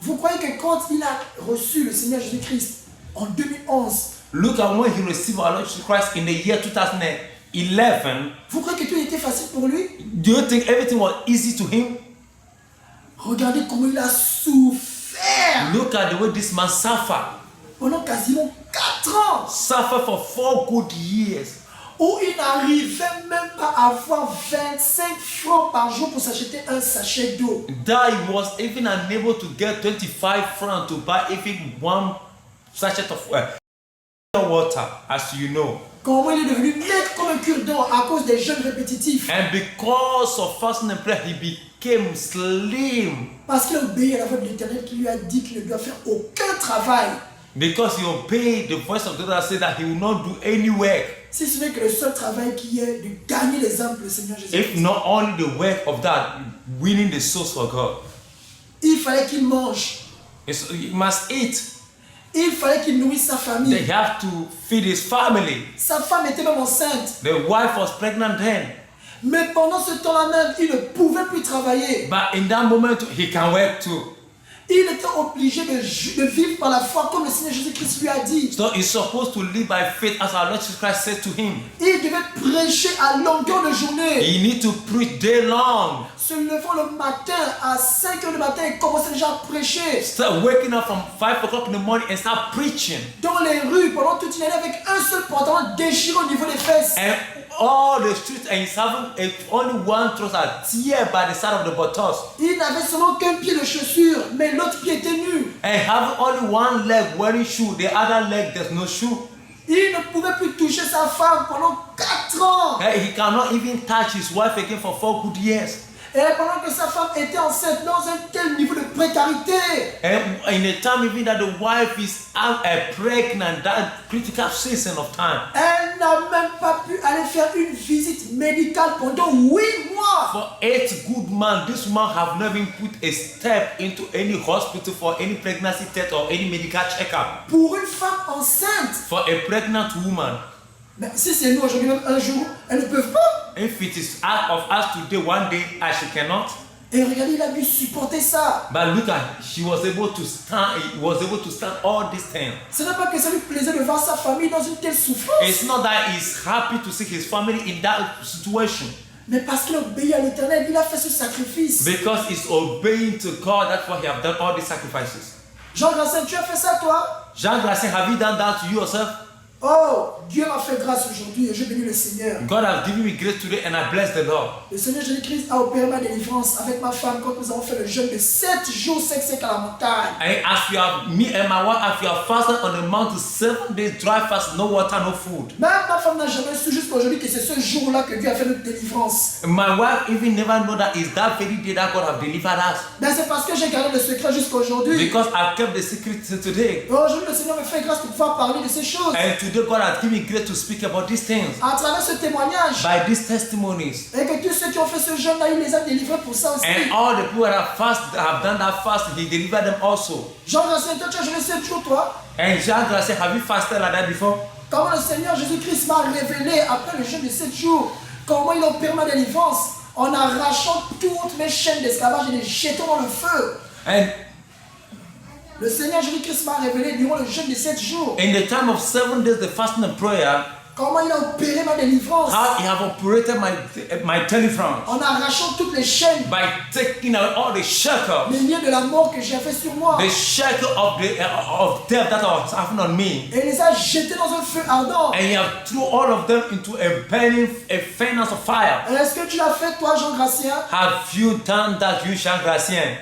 Vous croyez que quand il a reçu le Seigneur Jésus-Christ en 2011, Look at when he received our Lord Jesus Christ in the year 2011. vous croyez que tout était facile pour lui? Do you think everything was easy to him? Regardez comment il a souffert Look at the way this man suffered. pendant quasiment 4 ans, Suffered for 4 good years. où il n'arrivait même pas à avoir 25 francs par jour pour s'acheter un sachet d'eau. That he was even unable to get 25 francs to buy even one sachet of water, as you know. Comment il est devenu net comme un cure-dent à cause des jeûnes répétitifs. And because of fasting and prayer, he became slim. Parce qu'il a obéi à la voix de l'Éternel qui lui a dit qu'il ne doit faire aucun travail. Because he obeyed the voice of God that said that he will not do any work. Si ce n'est que le seul travail qui est de gagner les âmes pour le Seigneur Jésus. If not only the work of that, winning the souls for God. Il fallait qu'il mange. He must eat. Il fallait qu'il nourrisse sa famille. They have to feed his family. Sa femme était même enceinte. The wife was pregnant then. Mais pendant ce temps-là même, il ne pouvait plus travailler. But in that moment, he can work too. Il était obligé de vivre par la foi comme le Seigneur Jésus-Christ lui a dit. So he's supposed to live by faith as our Lord Jesus Christ said to him. Il devait prêcher à longueur de journée. He need to preach day long. Se levant le matin à 5 heures du matin et commencer déjà à prêcher. Start waking up from 5 o'clock in the morning and start preaching. Dans les rues pendant toute une année avec un seul pantalon déchiré au niveau des fesses. And all the streets, and he's having only one trouser tear by the side of the buttocks. Il n'avait seulement qu'un pied de chaussure, mais l'autre pied était nu. And having only one leg wearing shoe, the other leg there's no shoe. Il ne pouvait plus toucher sa femme pendant 4 ans. He cannot even touch his wife again for 4 good years. Et pendant que sa femme était enceinte dans un tel niveau de précarité. And in a time even that the wife is pregnant, that critical season of time. Elle n'a même pas pu aller faire une visite médicale pendant 8 mois. For 8 good months, this woman have never even put a step into any hospital for any pregnancy test or any medical checkup. Pour une femme enceinte. For a pregnant woman. Mais si c'est nous aujourd'hui, même un jour, elles ne peuvent pas. If it is out of us today, one day, she cannot. Et regardez, il a dû supporter ça. But look at, she was able to stand. He was able to stand all this time. Ce n'est pas que ça lui plaisait de voir sa famille dans une telle souffrance. It's not that he's happy to see his family in that situation. Mais parce qu'il a obéi à l'Éternel, il a fait ce sacrifice. Because he's obeying to God, that's why he have done all these sacrifices. Jean Gracien, tu as fait ça toi? Jean Gracien, have you done that to you yourself? Oh, Dieu m'a fait grâce aujourd'hui et je bénis le Seigneur. God has given me grace today and I bless the Lord. Le Seigneur Jésus-Christ a opéré ma délivrance avec ma femme quand nous avons fait le jeûne de 7 jours secs à la montagne. And as we have, me and my wife, as we have fasted on the mountain 7 days, dry fast, no water, no food. Même ma femme n'a jamais su jusqu'à aujourd'hui que c'est ce jour-là que Dieu a fait notre délivrance. My wife even never know that it's that very day that God have delivered us. Ben c'est parce que j'ai gardé le secret jusqu'à aujourd'hui. Because I kept the secret till today. Aujourd'hui, le Seigneur me fait grâce pour pouvoir parler de ces choses. And today God has given me grace to speak about these things. À travers ce témoignage. By these testimonies. Et que tous ceux qui ont fait ce jeûne-là, il les a délivrés pour ça aussi. And all the people that have done that fast, He delivered them also. Jean Gracien, toi tu as jeûné 7 jours toi? And Jean Gracien, have you fasted like that before? Comment le Seigneur Jésus-Christ m'a révélé après le jeûne de 7 jours, comment il a opéré ma délivrance en arrachant toutes mes chaînes d'esclavage et les jetant dans le feu. And le Seigneur Jésus-Christ m'a révélé durant le jeûne de 7 jours. In the time of 7 days, the fasting and prayer, comment il a opéré ma délivrance. How He have operated my deliverance. En arrachant toutes les chaînes. By taking out all the shackles. Les liens de la mort que j'ai fait sur moi. The shackle of death that was having on me. Et il les a jetés dans un feu ardent. And He have threw all of them into a burning, a furnace of fire. Est-ce que tu l'as fait toi, Jean Gracien? Have you done that, you Jean Gracien?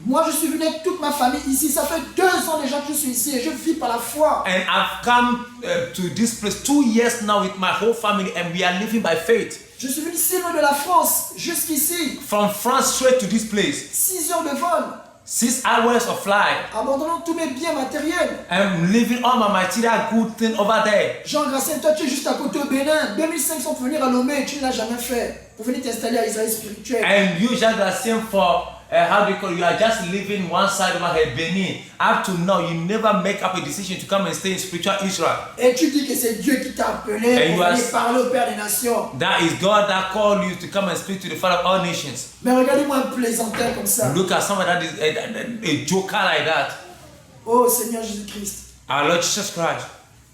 Moi, je suis venu avec toute ma famille ici. Ça fait 2 ans déjà que je suis ici et je vis par la foi. And I've come to this place 2 years now with my whole family and we are living by faith. Je suis venu si loin de la France jusqu'ici. From France straight to this place. 6 heures de vol. 6 hours of flight. Abandonnant tous mes biens matériels. I'm leaving all my material good thing over there. Jean Gracien, toi tu es juste à côté au Bénin. 2500 pour venir à Lomé, tu ne l'as jamais fait. Pour venir t'installer à Israël spirituel. And you, Jean Gracien, for how do you call it? You are just living one side of her Benin. Up to now, you never make up a decision to come and stay in spiritual Israel. Et tu dis que c'est Dieu qui t'a appelé pour aller parler au Père des Nations. That is God that called you to come and speak to the Father of all nations. Mais regardez-moi un plaisantin comme ça. Look at someone that is a joker like that. Oh Seigneur Jésus-Christ. Our Lord Jesus Christ.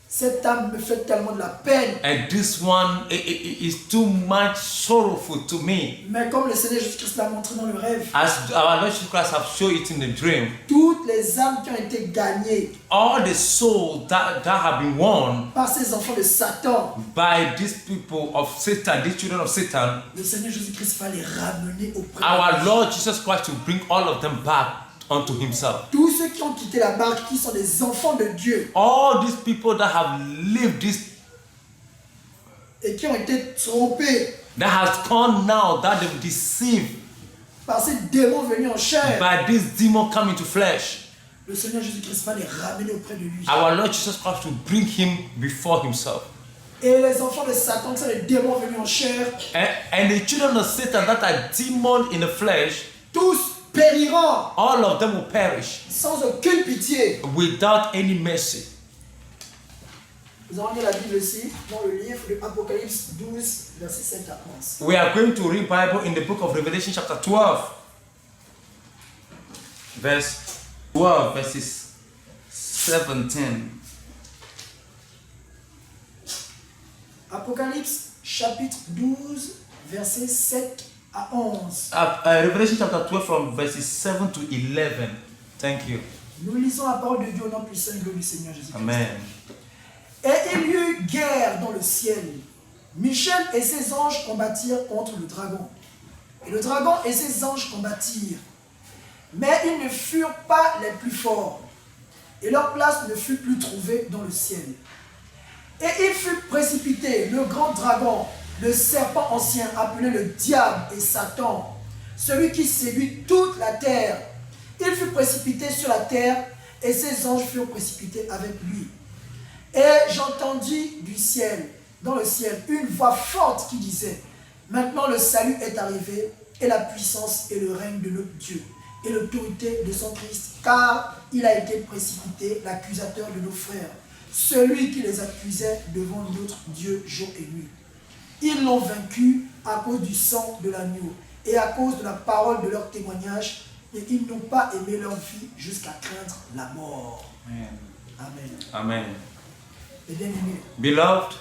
Cette âme me fait tellement de la peine. And this one is too much sorrowful to me. Mais comme le Seigneur Jésus-Christ l'a montré dans le rêve, As our Lord Jesus Christ have shown it in the dream, toutes les âmes qui ont été gagnées all the souls that have been won par ces enfants de Satan, by these people of Satan, these children of Satan, le Seigneur Jésus-Christ va les ramener auprès de our lui. Lord Jesus Christ to bring all of them back unto himself. Tous ceux qui ont quitté la barque, qui sont des enfants de Dieu All these people that have lived this, et qui ont été trompés that has come now, that they've deceived par ces démons venus en chair, by this demon coming to flesh, le Seigneur Jésus-Christ va les ramener auprès de lui. our Lord Jesus Christ to bring him before himself. Et les enfants de Satan, qui sont les démons venus en chair, And the children of Satan that are demons in the flesh, tous périront all of them will perish sans aucune pitié. without any mercy. Nous allons lire la Bible ici, dans le livre de Apocalypse 12, verset 7 à 11. We are going to read Bible in the book of Revelation chapter 12, verse 12, verses 17. Apocalypse chapitre 12, verset 7 à 11. Revelation chapter 12 from verses 7 to 11. Thank you. Nous lisons la parole de Dieu au nom puissant et glorieux du Seigneur Jésus-Christ. Amen. Et il y eut guerre dans le ciel. Michel et ses anges combattirent contre le dragon. Et le dragon et ses anges combattirent. Mais ils ne furent pas les plus forts. Et leur place ne fut plus trouvée dans le ciel. Et il fut précipité, le grand dragon, le serpent ancien, appelé le diable et Satan, celui qui séduit toute la terre. Il fut précipité sur la terre, et ses anges furent précipités avec lui. Et j'entendis du ciel, dans le ciel, une voix forte qui disait: maintenant le salut est arrivé, et la puissance et le règne de notre Dieu, et l'autorité de son Christ, car il a été précipité, l'accusateur de nos frères, celui qui les accusait devant notre Dieu jour et nuit. Ils l'ont vaincu à cause du sang de l'agneau et à cause de la parole de leur témoignage, et ils n'ont pas aimé leur vie jusqu'à craindre la mort. Amen. Amen. Amen. Et bien aimé, Beloved,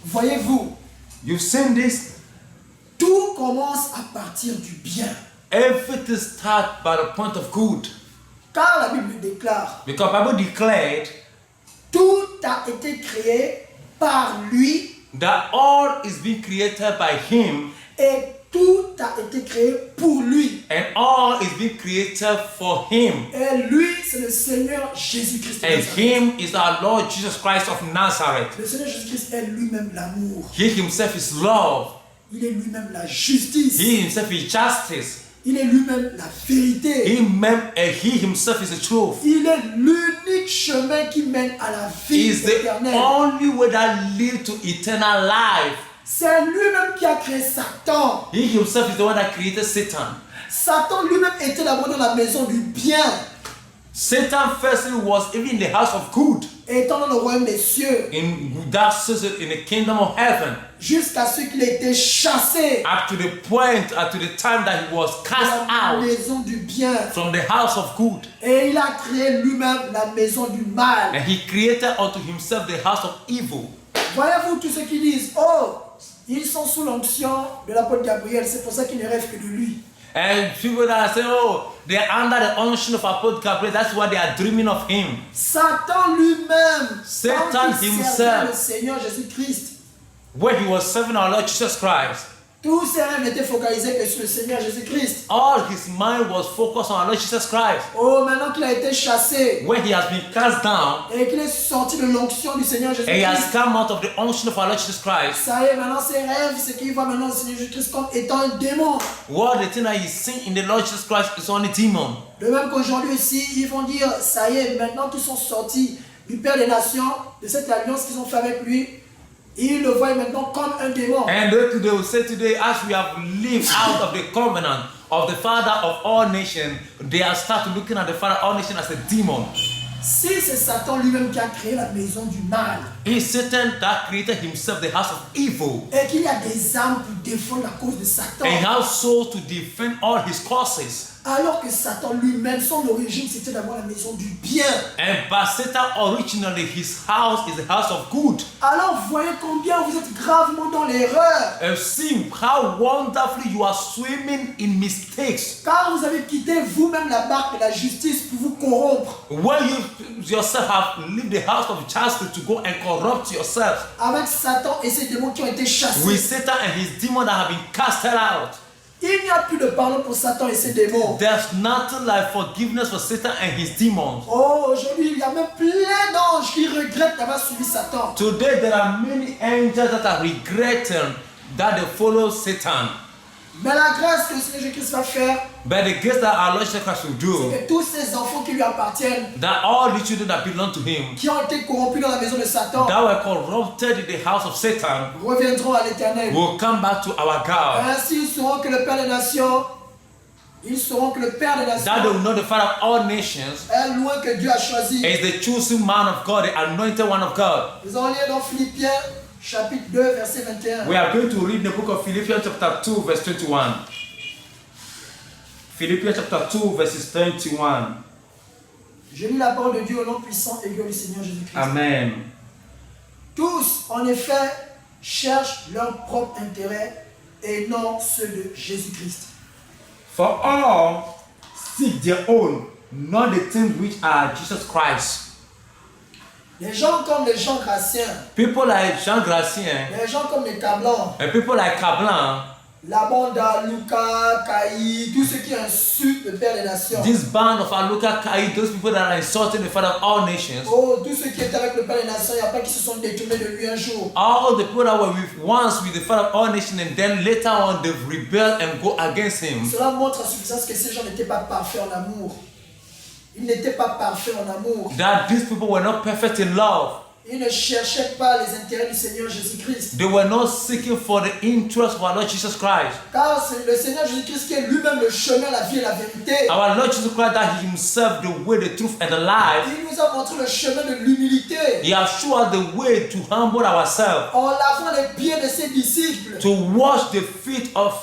voyez-vous, you've seen this. tout commence à partir du bien. Everything starts by the point of good. Car la Bible déclare, Because Bible declared tout a été créé par lui that all is being created by him et tout a été créé pour lui. and all is being created for him. Et lui, c'est le Seigneur Jésus-Christ de And Nazareth. him is our Lord Jesus Christ of Nazareth. Le Seigneur Jésus-Christ est lui-même l'amour. He himself is love. Il est lui-même la justice. He himself is justice. Il est lui-même la vérité. He himself is the truth. Il est l'unique chemin qui mène à la He vie is the éternelle. only way that leads to eternal life. C'est lui-même qui a créé Satan. He himself is the one that created Satan. Satan lui-même était d'abord dans la maison du bien, Satan firstly was even in the house of good, étant dans le royaume des cieux, in that season in the kingdom of heaven, jusqu'à ce qu'il ait été chassé up to the point, up to the time that he was de cast la out maison du bien. from the house of good. Et il a créé lui-même la maison du mal. And he created unto himself the house of evil. Voyez-vous tous ceux qui disent: oh, ils sont sous l'onction de l'apôtre Gabriel, c'est pour ça qu'ils ne rêvent que de lui. And people that say, oh, they're under the unction of Apostle Gabriel, that's why they are dreaming of him. Satan lui-même, Satan quand il himself. servait le Seigneur Jésus-Christ, When he was serving our Lord Jesus Christ, tous ses rêves n'étaient focalisés que sur le Seigneur Jésus-Christ. all his mind was focused on our Lord Jesus Christ. Oh, maintenant qu'il a été chassé When he has been cast down, et qu'il est sorti de l'onction du Seigneur and he has Jésus-Christ, come out of the unction of our Lord Jesus Christ, ça y est, maintenant ses rêves, c'est qu'il voit maintenant le Seigneur Jésus-Christ comme étant un démon. what the thing that he's seeing in the Lord Jesus Christ is only demon. De même qu'aujourd'hui aussi, ils vont dire: ça y est, maintenant qu'ils sont sortis du Père des Nations, de cette alliance qu'ils ont fait avec lui, ils le voient maintenant comme un démon. And they will say today, as we have lived out of the covenant of the father of all nations, they are started looking at the father of all nations as a demon. Si c'est Satan lui-même qui a créé la maison du mal, It's Satan that created himself the house of evil, et qu'il y a des âmes pour défendre la cause de Satan, and also to defend all his causes. alors que Satan lui-même, son origine, c'était d'avoir la maison du bien. And but Satan originally, his house is a house of good. Alors voyez combien vous êtes gravement dans l'erreur, And see how wonderfully you are swimming in mistakes. car vous avez quitté vous-même la marque de la justice pour vous corrompre. When you yourself have left the house of justice to go and corrupt yourself Avec Satan et ses démons qui ont été chassés. with Satan and his demons that have been casted out. Il n'y a plus de pardon pour Satan et ses démons. There's nothing like forgiveness for Satan and his demons. Oh, aujourd'hui, il y a même plein d'anges qui regrettent d'avoir suivi Satan. Today there are many angels that are regretting that they follow Satan. Mais la grâce que le Seigneur Jésus-Christ va faire, But the grace that our Lord Jesus Christ will do, c'est que tous ces enfants qui lui appartiennent, that all the children that belong to him, qui ont été corrompus dans la maison de Satan, that were corrupted in the house of Satan, reviendront à l'Éternel. will come back to our God. Ainsi, ils sauront que le Père des Nations, ils sauront que le Père des That they Nations will know the Father of all nations est loin que Dieu a choisi. is the chosen man of God, the anointed one of God. Nous allons lire dans Philippiens, chapitre 2, verset 21. We are going to read the book of Philippians chapter 2 verse 21. Philippians chapter 2 verses 21. Je lis la parole de Dieu au nom puissant et glorieux du Seigneur Jésus-Christ. Amen. Tous, en effet, cherchent leur propre intérêt et non ceux de Jésus-Christ. For all seek their own, not the things which are Jesus Christ. Les gens comme les Jean Gracien, People like Jean Gracien les gens comme les Cablan, and people like Kablan, Labanda, Lucas, Caï, tous ceux qui insultent le Père des Nations. this band of Aluka Kai, those people that are insulting the Father of all nations, Oh, tous ceux qui étaient avec le Père des Nations, il n'y a pas qui se sont détournés de lui un jour. all the people that were once with the Father of all nations and then later on they've rebelled and go against him. Cela montre à suffisance que ces gens n'étaient pas parfaits en amour. Ils n'étaient pas parfaits en amour. That these people were not perfect in love. Ils ne cherchaient pas les intérêts du Seigneur Jésus-Christ. They were not seeking for the interest of our Lord Jesus Christ. Car c'est le Seigneur Jésus-Christ qui est lui-même le chemin, la vie et la vérité. Our Lord Jesus Christ, that He Himself, the way, the truth, and the life, Il nous a montré le chemin de l'humilité He has shown us the way to humble ourselves, en lavant les pieds de ses disciples. to wash the feet of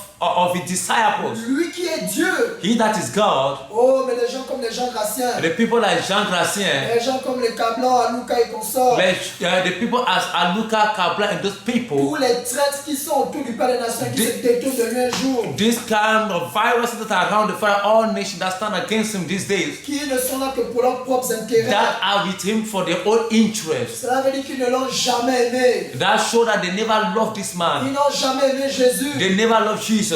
His disciples. Lui qui est Dieu. He that is God, Oh, mais les gens comme les Jean Gracien, the people like Jean Gracien, les gens comme les Cablan, Aluka et consorts, the people as Aluka, Kabla, and those people, tous les traîtres qui sont autour du Père des Nations qui se détournent de lui un jour, this kind of viruses that are around the Father, all nations that stand against Him these days, qui ne sont là que pour leurs propres intérêts. that are with Him for their own interest. Cela veut dire qu'ils ne l'ont jamais aimé. That show that they never loved this Ils man. n'ont jamais aimé Jésus. They never loved Jesus.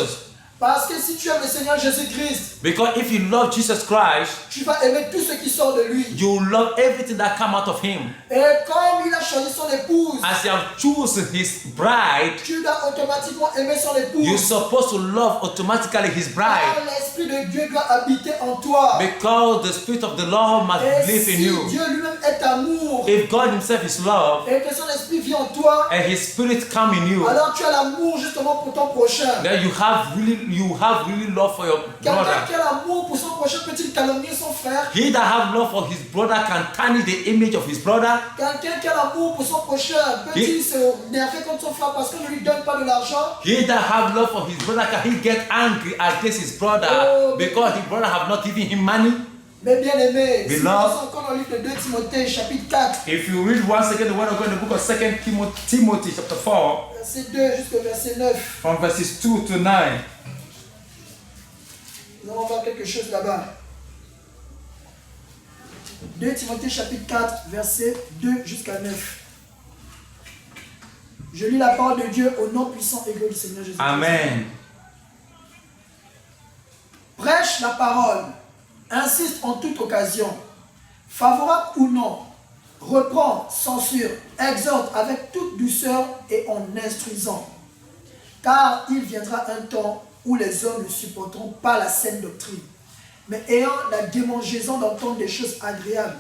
Parce que si tu aimes le Seigneur Jésus-Christ, Because if you love Jesus Christ, tu vas aimer tout ce qui sort de lui. you love everything that come out of Him. Et comme il a choisi son épouse, As you have chosen His bride, tu dois automatiquement aimer son you're épouse. supposed to love automatically His bride. Car l'Esprit de Dieu doit habiter en toi. Because the Spirit of the Lord must Et live in si you. Dieu lui-même est amour, If God Himself is love et que son esprit vit en toi, and His Spirit come in you, alors tu as l'amour justement pour ton prochain. then you have really love for your Quelqu'un brother. qui a l'amour pour son prochain peut-il calomnier son frère? He that have love for his brother can tarnish the image of his brother. Quelqu'un qui a l'amour pour son prochain peut-il se nerver contre son frère parce qu'on ne lui donne pas de l'argent? He that have love for his brother, can he get angry against his brother because his brother have not given him money? Mais bien aimé, si nous Beloved, lisons encore dans le livre de 2 Timothée chapitre 4, if you read once again the word of God in the book of 2 Timothy chapter 4, verset 2 jusqu'au verset 9, from verses 2 to 9, nous allons voir quelque chose là-bas. 2 Timothée chapitre 4, verset 2 jusqu'à 9. Je lis la parole de Dieu au nom puissant et glorieux du Seigneur Jésus. Amen. Prêche la parole, insiste en toute occasion, favorable ou non, reprend, censure, exhorte avec toute douceur et en instruisant. Car il viendra un temps où les hommes ne supporteront pas la saine doctrine, mais ayant la démangeaison d'entendre des choses agréables,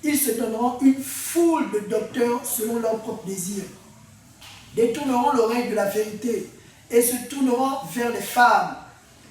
ils se donneront une foule de docteurs selon leurs propres désirs, détourneront l'oreille de la vérité et se tourneront vers les femmes.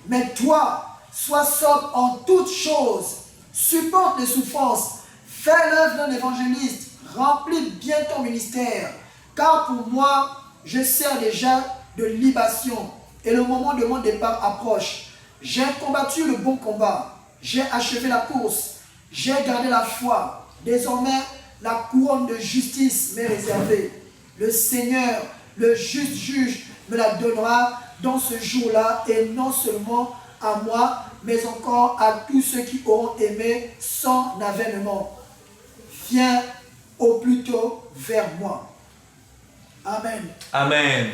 Mais toi, sois sobre en toutes choses, supporte les souffrances, fais l'œuvre d'un évangéliste, remplis bien ton ministère, car pour moi, je sers déjà de libation et le moment de mon départ approche. J'ai combattu le bon combat, j'ai achevé la course, j'ai gardé la foi. Désormais, la couronne de justice m'est réservée. Le Seigneur, le juste juge, me la donnera dans ce jour-là, et non seulement à moi, mais encore à tous ceux qui auront aimé son avènement. Viens au plus tôt vers moi. Amen. Amen.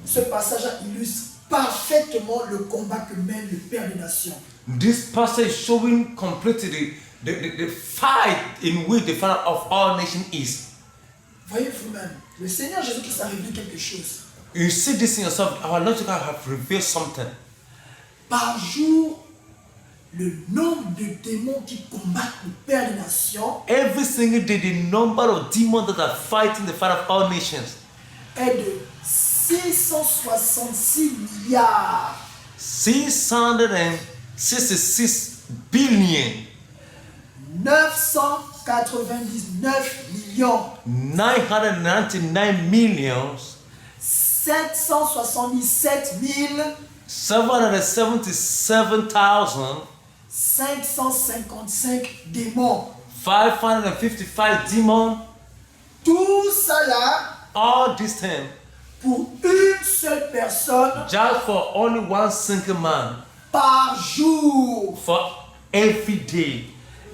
Ce passage illustre parfaitement le combat que mène le Père des Nations. This passage showing completely the fight in which the Father of all nations is. Voyez vous-même, le Seigneur Jésus-Christ a révélé quelque chose. You see this in yourself. Our Lord Jesus have revealed something. Par jour, le nombre de démons qui combattent le Père des Nations Every single day, the number of demons that are fighting the Father of all nations est de 666 milliards. 666 billion, 999 millions, 999 millions, 777 777,000, 555 démons. 555 demons. Tout cela All this time, pour une seule personne just for only one single man, par jour. for every day.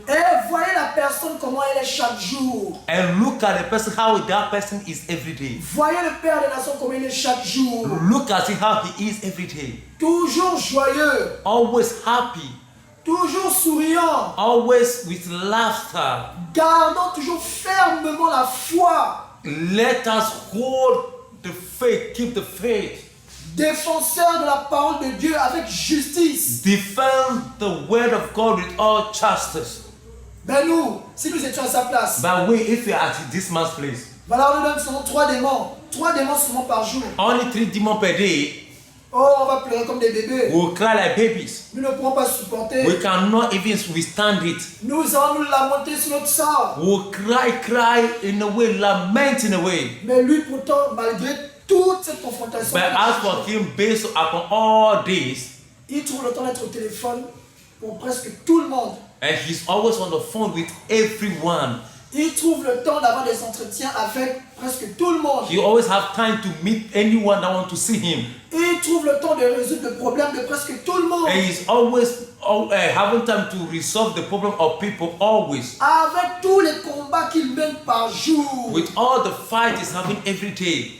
Et voyez la personne comment elle est chaque jour. And look at the person, how that person is every day. Voyez le Père des Nations comment il est chaque jour. Look at how he is every day. Toujours joyeux, Always happy, toujours souriant, always with laughter. gardant toujours fermement la foi, Let us hold the faith, keep the faith. défenseur de la parole de Dieu avec justice. Defend the word of God with all justice. Ben nous, si nous étions à sa place, But we, if we are at this man's place, voilà, on nous donne seulement 3 démons. 3 démons seulement par jour. only 3 demons per day, Oh, on va pleurer comme des bébés. we will cry like babies. Nous ne pourrons pas supporter. We cannot even withstand it. Nous allons nous lamenter sur notre sort. We will cry in a way, lament in a way. Mais lui, pourtant, malgré toute cette confrontation, But as for him, based upon all this, il trouve le temps d'être au téléphone pour presque tout le monde. and he's always on the phone with everyone. Il trouve le temps d'avoir des entretiens avec presque tout le monde. He always have time to meet anyone that want to see him. Il trouve le temps de résoudre le problème de presque tout le monde. And he's always having time to resolve the problem of people, always. Avec tous les combats qu'il mène par jour. With all the fight he's having every day.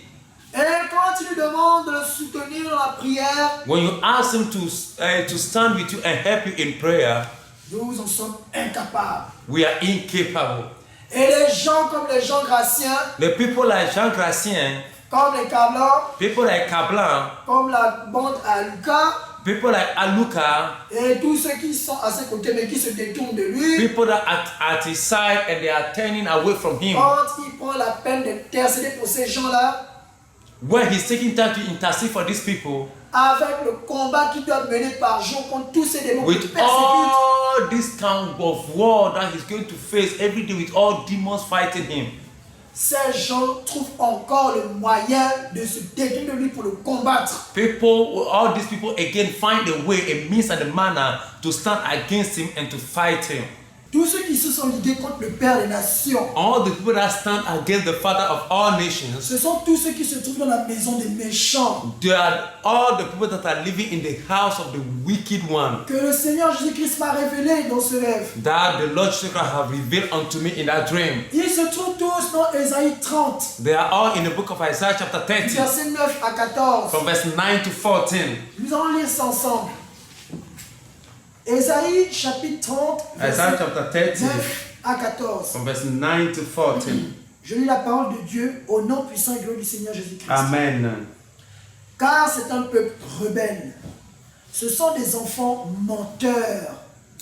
Et quand tu lui demandes de le soutenir dans la prière, When you ask him to stand with you and help you in prayer, nous en sommes incapables. we are incapable. Et les gens comme les Jean Gracien, The people like Jean Gracien, comme les Cablans, people like Kablan, comme la bande à Lucas, people like Aluka, et tous ceux qui sont à ses côtés mais qui se détournent de lui, people that are at his side and they are turning away from him. quand il prend la peine d'intercéder pour ces gens-là, When he's taking time to intercede for these people, avec le combat qu'il doit mener par jour contre tous ces démons qui with persécutent, all this kind of war that he's going to face every day, with all demons fighting him, ces gens trouvent encore le moyen de se détourner de lui pour le combattre. people, all these people again find a way, a means and a manner to stand against him and to fight him. Tous ceux qui se sont ligués contre le Père des Nations, All the people that stand against the Father of all nations, ce sont tous ceux qui se trouvent dans la maison des méchants. they are all the people that are living in the house of the wicked one, Que le Seigneur Jésus-Christ m'a révélé dans ce rêve. that the Lord Jesus have revealed unto me in that dream. Ils se trouvent tous dans Ésaïe 30, They are all in the book of Isaiah chapter 30, versets 9 à 14. from verse 9 to 14. Nous allons lire ça ensemble. Ésaïe chapitre 30, Isaiah versets chapter 30, 9 à 14. from verse 9 to 14. Je lis la parole de Dieu au nom puissant et glorieux du Seigneur Jésus-Christ. Amen. Car c'est un peuple rebelle. Ce sont des enfants menteurs,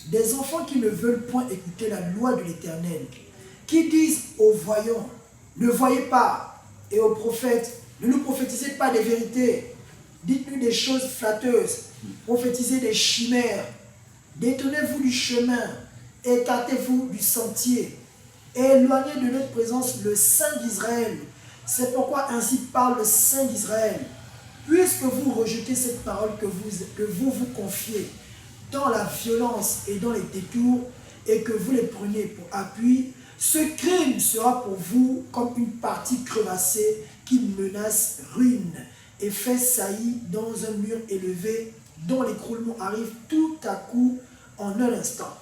des enfants qui ne veulent point écouter la loi de l'Éternel, qui disent aux voyants, ne voyez pas, et aux prophètes, ne nous prophétisez pas des vérités, dites-nous des choses flatteuses, prophétisez des chimères, détournez-vous du chemin, écartez-vous du sentier, éloignez de notre présence le Saint d'Israël. C'est pourquoi ainsi parle le Saint d'Israël. Puisque vous rejetez cette parole que vous vous confiez dans la violence et dans les détours, et que vous les preniez pour appui, ce crime sera pour vous comme une partie crevassée qui menace ruine et fait saillie dans un mur élevé dont l'écroulement arrive tout à coup en un instant.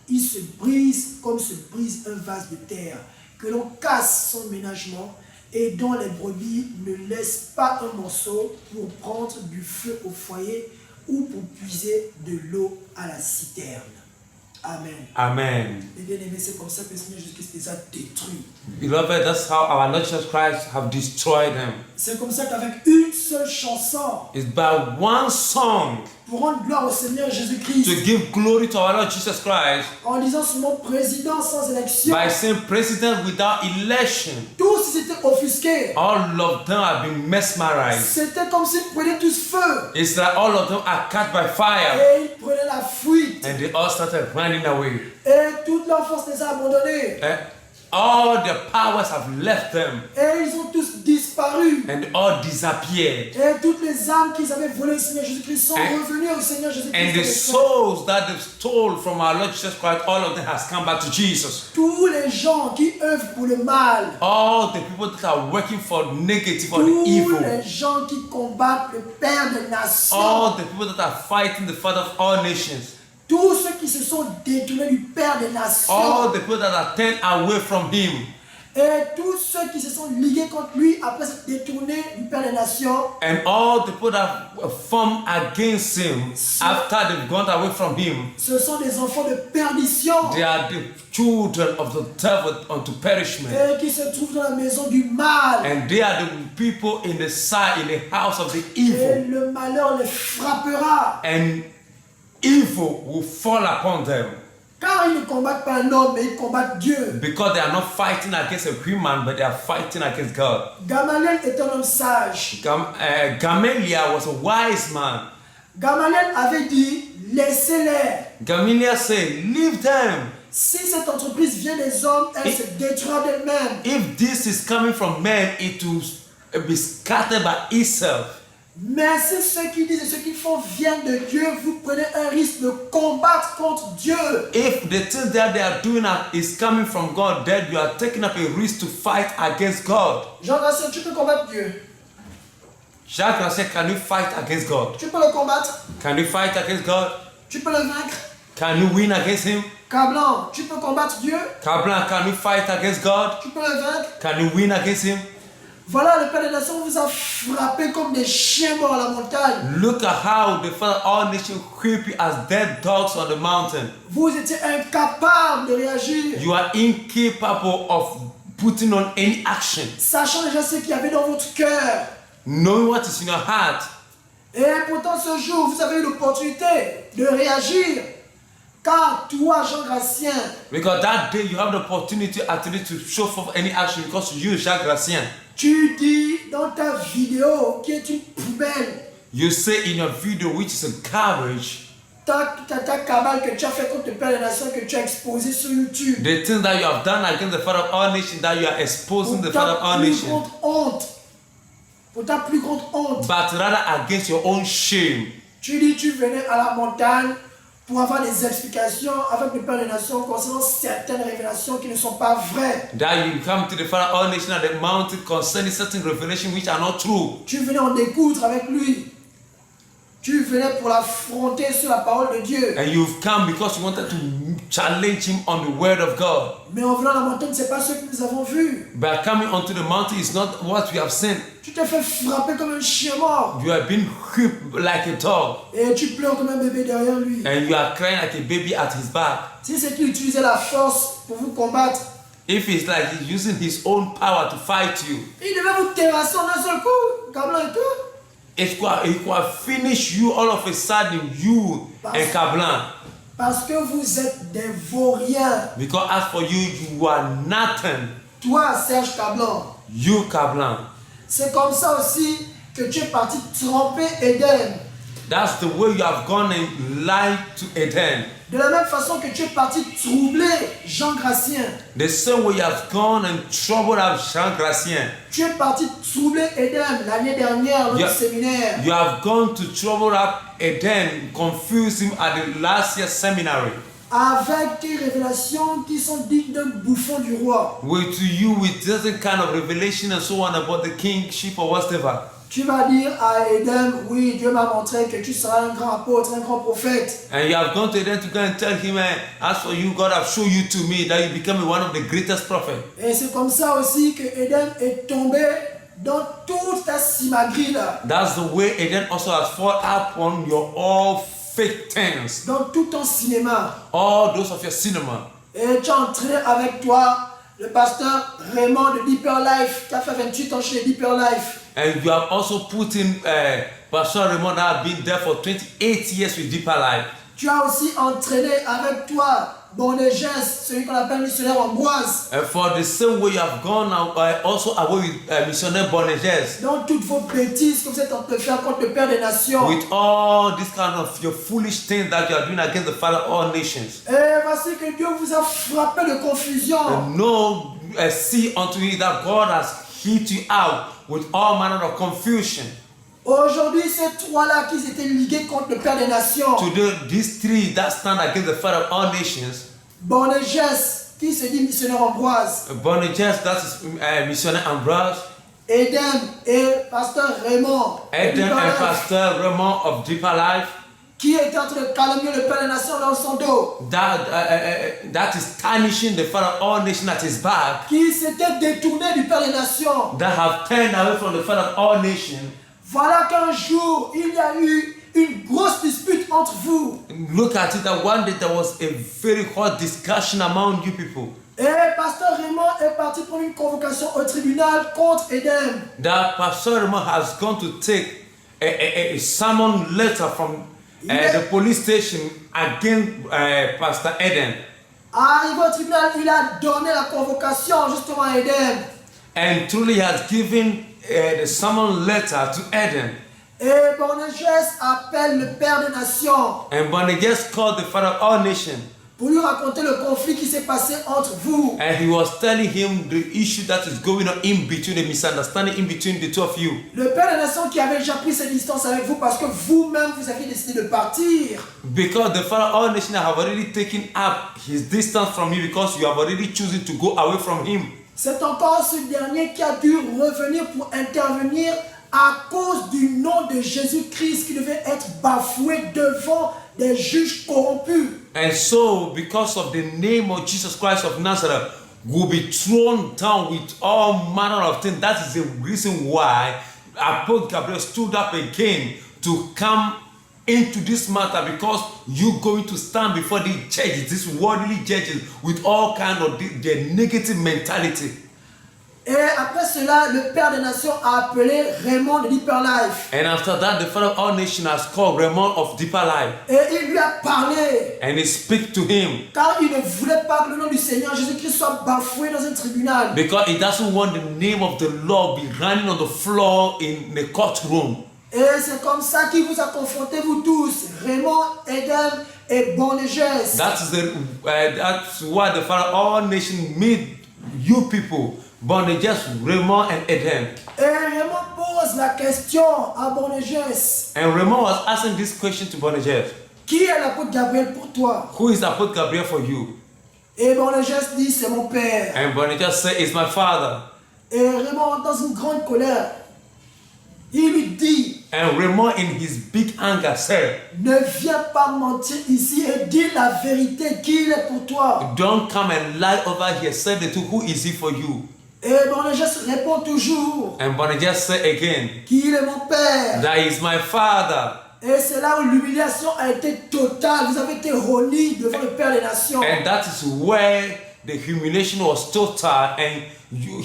Il se brise comme se brise un vase de terre, que l'on casse sans ménagement et dont les brebis ne laissent pas un morceau pour prendre du feu au foyer ou pour puiser de l'eau à la citerne. Amen. Amen. Et bien aimé, c'est comme ça que le Seigneur Jésus-Christ les a détruits. Beloved, that's how our Lord Jesus Christ have destroyed them. C'est comme ça qu'avec une seule chanson, It's by one song pour rendre gloire au Seigneur to Jésus-Christ, give glory to our Lord Jesus Christ, en disant son nom président sans élection, by saying president without election. tous ils étaient offusqués. All of them have been mesmerized. C'était comme s'ils prenaient tous feu. It's like all of them are caught by fire, Et ils prenaient la fuite. and they all started running away. Et toute leur force les a abandonnés. All their powers have left them, Et ils ont tous disparu. and all disappeared. Et toutes les âmes qu'ils avaient volées au Seigneur Jésus-Christ sont revenues au Seigneur And the Jésus-Christ. souls that they stole from our Lord Jesus Christ, all of them has come back to Jesus. Tous les gens qui œuvrent pour le mal. All the people that are working for negative or the Tous evil. les gens qui combattent le Père des nations. All the people that are fighting the Father of all nations. Tous ceux qui se sont détournés du Père des nations. All the people that are turned away from Him. Et tous ceux qui se sont ligués contre lui après s'être détournés du Père des nations. And all the people that formed against Him after they've gone away from Him. Ce sont des enfants de perdition. They are the children of the devil unto perishment. Et qui se trouvent dans la maison du mal. And they are the people in the side, in the house of the Et evil. le malheur les frappera. And evil will fall upon them. Car ils ne combattent pas un homme, mais ils combattent Dieu. Because they are not fighting against a human, but they are fighting against God. Gamaliel est un homme sage. Gamaliel was a wise man. Gamaliel avait dit, laissez-les. Gamaliel said, leave them. Si cette entreprise vient des hommes, elle se détruira d'elle-même. If this is coming from men, it will be scattered by itself. Mais si ceux qui disent et ceux qui font viennent de Dieu, vous prenez un risque de combattre contre Dieu. If the thing that they are doing is coming from God, then you are taking up a risk to fight against God. Jean-Gracien, tu peux combattre Dieu. Jacques said, can you fight against God? Tu peux le combattre. Can you fight against God? Tu peux le vaincre. Can you win against Him? Cablan, tu peux combattre Dieu. Kablan, can you fight against God? Tu peux le vaincre. Can you win against Him? Voilà, le Père des Nations vous a frappé comme des chiens morts à la montagne. Look at how the Father of all nations creep you as dead dogs on the mountain. Vous étiez incapable de réagir. You are incapable of putting on any action. Sachant déjà ce qu'il y avait dans votre cœur. Knowing what is in your heart. Et pourtant ce jour, vous avez eu l'opportunité de réagir. Car toi, Jean-Gracien, Because that day you have the opportunity actually to show forth any action because you, Jacques Gracien. tu dis dans ta vidéo qui est une poubelle, You say in your video, which is a garbage, ta cabale que tu as fait contre le Père des Nations, que tu as exposé sur YouTube. the things that you have done against the Father of all nations, that you are exposing the Father of all plus nations, grande honte. Pour ta plus grande honte. but rather against your own shame. Tu dis tu venais à la montagne pour avoir des explications avec le Père des Nations concernant certaines révélations qui ne sont pas vraies. That you come to the Father of all nations at the mountain concerning certain revelations which are not true. Tu venais en découdre avec lui. Tu venais pour l'affronter sur la parole de Dieu. And you've come because you wanted to challenge him on the word of God. Mais en venant à la montagne, ce n'est pas ce que nous avons vu. But coming onto the mountain is not what we have seen. Tu t'es fait frapper comme un chien mort. You have been whipped like a dog. Et tu pleures comme un bébé derrière lui. And you are crying like a baby at his back. Si c'est qu'il utilisait la force pour vous combattre, If it's like he's using his own power to fight you, il devait vous terrasser en un seul coup. Cablan et tout. it could have finished you all of a sudden, you and Kablan. Parce que vous êtes des vauriens. Because as for you, you are nothing. Toi, Serge Cablan. You, Kablan. C'est comme ça aussi que tu es parti tromper Eden. That's the way you have gone and lied to Eden. De la même façon que tu es parti troubler Jean Gracien. The same way you have gone and troubled up Jean Gracien. Tu es parti troubler Eden l'année dernière lors du séminaire. You have gone to trouble up Eden, confuse him at the last year's seminary. Avec tes révélations qui sont dignes d'un bouffon du roi. With you, with certain kind of revelation and so on about the kingship or whatever. Tu vas dire à Eden, oui, Dieu m'a montré que tu seras un grand apôtre, un grand prophète. And you have gone to Eden to go and tell him, as for you, God have shown you to me that you become one of the greatest prophets. Et c'est comme ça aussi que Eden est tombé dans toute ta simagrée là. That's the way Eden also has fallen upon your all fake things. Dans tout ton cinéma. All those of your cinema. Et tu as entraîné avec toi le pasteur Raymond de Deeper Life qui a fait 28 ans chez Deeper Life. And you have also put in Pastor Raymond that have been there for 28 years with Deeper Life. Tu as aussi entraîné avec toi Bonégès, celui qu'on appelle missionnaire Ambroise. And for the same way you have gone also away with missionnaire Bonégès. Dans toutes vos bêtises que vous êtes en train de faire contre le Père des Nations. With all this kind of your foolish things that you are doing against the Father of all nations. Et voici que Dieu vous a frappé de confusion. And know, see unto you that God has hit you out with all manner of confusion. Aujourd'hui, ces trois-là qui étaient ligués contre le Père des Nations. Today, these three that stand against the Father of all nations. Bonégès, qui se dit missionnaire Ambroise. Bonégès, that is missionnaire Ambroise. Eden et pasteur Raymond. Eden and Pastor Raymond of Deeper Life. Qui était en train de calomnier le Père des Nations dans son dos. That is tarnishing the Father of all nations at his back. Qui s'était détourné du Père des Nations. That have turned away from the Father of all nations. Voilà qu'un jour, il y a eu une grosse dispute entre vous. Look at it, that one day there was a very hot discussion among you people. Et pasteur Raymond est parti pour une convocation au tribunal contre Eden. That Pastor Raymond has gone to take a summon letter from the police station against Pastor Eden. Arrivé au tribunal, il a donné la convocation justement à Eden. And truly has given the summon letter to Eden. Et Bonégès appelle le Père des Nations. And Bonégès called the Father of all nations. Pour lui raconter le conflit qui s'est passé entre vous. And he was telling him the issue that is going on in between, the misunderstanding in between the two of you. Le Père des Nations qui avait déjà pris ses distances avec vous parce que vous-même vous aviez décidé de partir. Because the Father of all nations have already taken up his distance from you because you have already chosen to go away from him. C'est encore ce dernier qui a dû revenir pour intervenir à cause du nom de Jésus-Christ qui devait être bafoué devant des juges corrompus. And so, because of the name of Jesus Christ of Nazareth, will be thrown down with all manner of things. That is the reason why Apostle Gabriel stood up again to come into this matter, because you're going to stand before the judges, these worldly judges, with all kind of their negative mentality. Et après cela, le Père des Nations a appelé Raymond de Deeper Life. And after that, the Father of all nations has called Raymond of Deeper Life. Et il lui a parlé. And he speak to him. Car il ne voulait pas que le nom du Seigneur Jésus-Christ soit bafoué dans un tribunal. Because he doesn't want the name of the Lord be running on the floor in the courtroom. Et c'est comme ça qu'il vous a confronté, vous tous, Raymond, Eden et Bonégès. That's why the Father of all nations made you people, Bonégès, Raymond and Eden. Et Raymond pose la question à Bonégès. And Raymond was asking this question to Bonégès. Qui est l'apôtre Gabriel pour toi? Who is Apostle Gabriel for you? Et Bonégès dit, c'est mon père. And Bonégès said, it's my father. Et Raymond, dans une grande colère, il lui dit, And Raymond in his big anger said, ne viens pas mentir ici et dis la vérité, qui il est pour toi. don't come and lie over here. Say the truth. Who is he for you? Et Bonégès répond toujours, And Bonégès said again, qu'il est mon père. that is my father. Et c'est là où l'humiliation a été totale. Vous avez été roni devant le Père des Nations. And that is where the humiliation was total and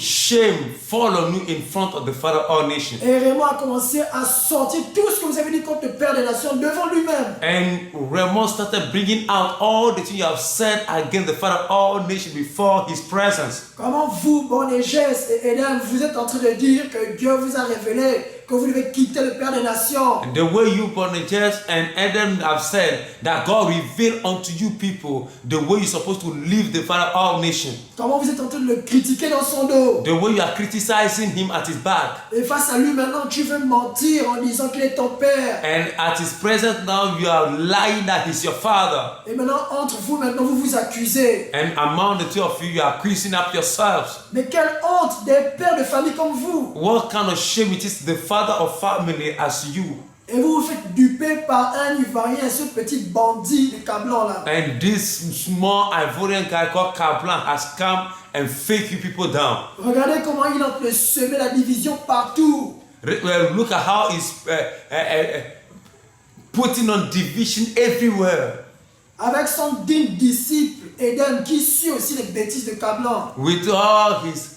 shame fall on you in front of the Father of all nations. Et Raymond a commencé à sortir tout ce que vous avez dit contre le Père des Nations devant lui-même. And Raymond started bringing out all the things you have said against the Father of all nations before his presence. Comment vous, Boanerges et Eden, vous êtes en train de dire que Dieu vous a révélé que vous devez quitter le Père des Nations. And the way you, Boanerges and Eden, have said that God revealed unto you people the way you're supposed to live the Father of all nations. Comment vous êtes en train de le critiquer dans son dos. The way you are criticizing him at his back. Et face à lui maintenant, tu veux mentir en disant qu'il est ton Père. And at his presence now, you are lying that he's your father. Et maintenant, entre vous, maintenant, vous vous accusez. And among the two of you, you are accusing up yourselves. Mais quelle honte des pères de famille comme vous. What kind of shame it is the father of family as you. Et vous vous faites duper par un Ivoirien, ce petit bandit de Cablan là. And this small Ivorian guy called Kablan has come and fake you people down. Regardez comment il est en train de semer la division partout. Look at how he's putting on division everywhere. Avec son digne disciple, Eden, qui suit aussi les bêtises de Cablan. With all his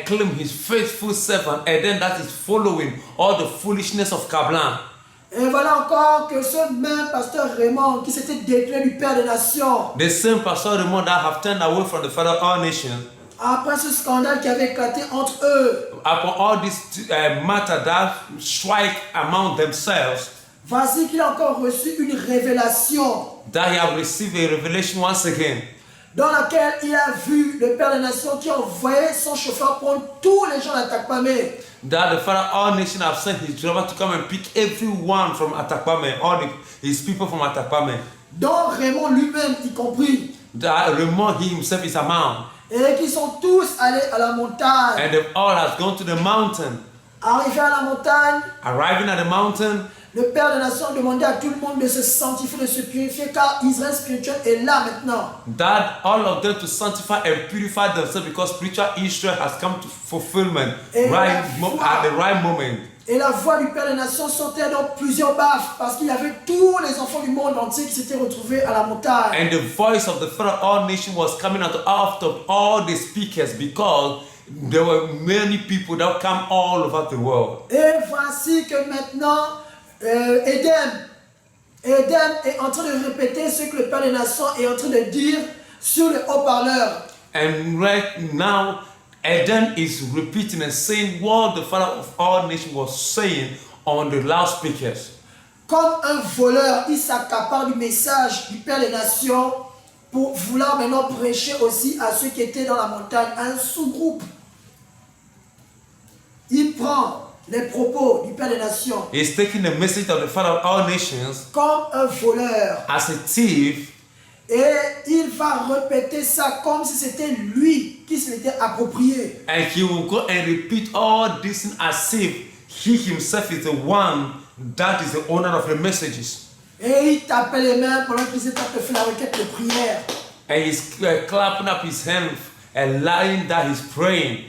claim, his faithful servant, and then that is following all the foolishness of Kablan. Et voilà encore que ce même pasteur Raymond qui s'était déclaré du Père des Nations, The same pastor Raymond that have turned away from the Father of all nations, après ce scandale qui avait éclaté entre eux, upon all this matter that strike among themselves, voici qu'il a encore reçu une révélation that he have received a revelation once again, dans laquelle il a vu le Père des Nations qui envoyait son chauffeur prendre tous les gens d'Atakpamé. that the Father of all nations have sent his driver to come and pick everyone from Atakpame, his people from Atakpame. Dont Raymond lui-même y compris. That Raymond he himself is among. Et qui sont tous allés à la montagne. And they all have gone to the mountain. Arrivés à la montagne, Arriving at the mountain, le Père des Nations demandait à tout le monde de se sanctifier, de se purifier, car Israël spirituel est là maintenant. that all of them to sanctify and purify themselves because spiritual Israel has come to fulfillment at the right moment. Et la voix du Père des Nations sortait dans plusieurs baffes parce qu'il y avait tous les enfants du monde entier qui s'étaient retrouvés à la montagne. And the voice of the Father of all nations was coming out of all the speakers because there were many people that come all over the world. Et voici que maintenant, Eden est en train de répéter ce que le Père des Nations est en train de dire sur le haut-parleur. And right now, Eden is repeating and saying what the Father of all nations was saying on the loudspeakers. Comme un voleur, il s'accapare du message du Père des Nations pour vouloir maintenant prêcher aussi à ceux qui étaient dans la montagne, un sous-groupe. Il prend les propos du Père des Nations He's taking the message of the Father of all nations comme un voleur. as a thief, Et il va répéter ça comme si c'était lui qui se l'était approprié. and he will go and repeat all this as if he himself is the one that is the owner of the messages. Et il tapait les mains pendant qu'il s'était fait la requête de prière. And he's clapping up his hands and lying that he's praying.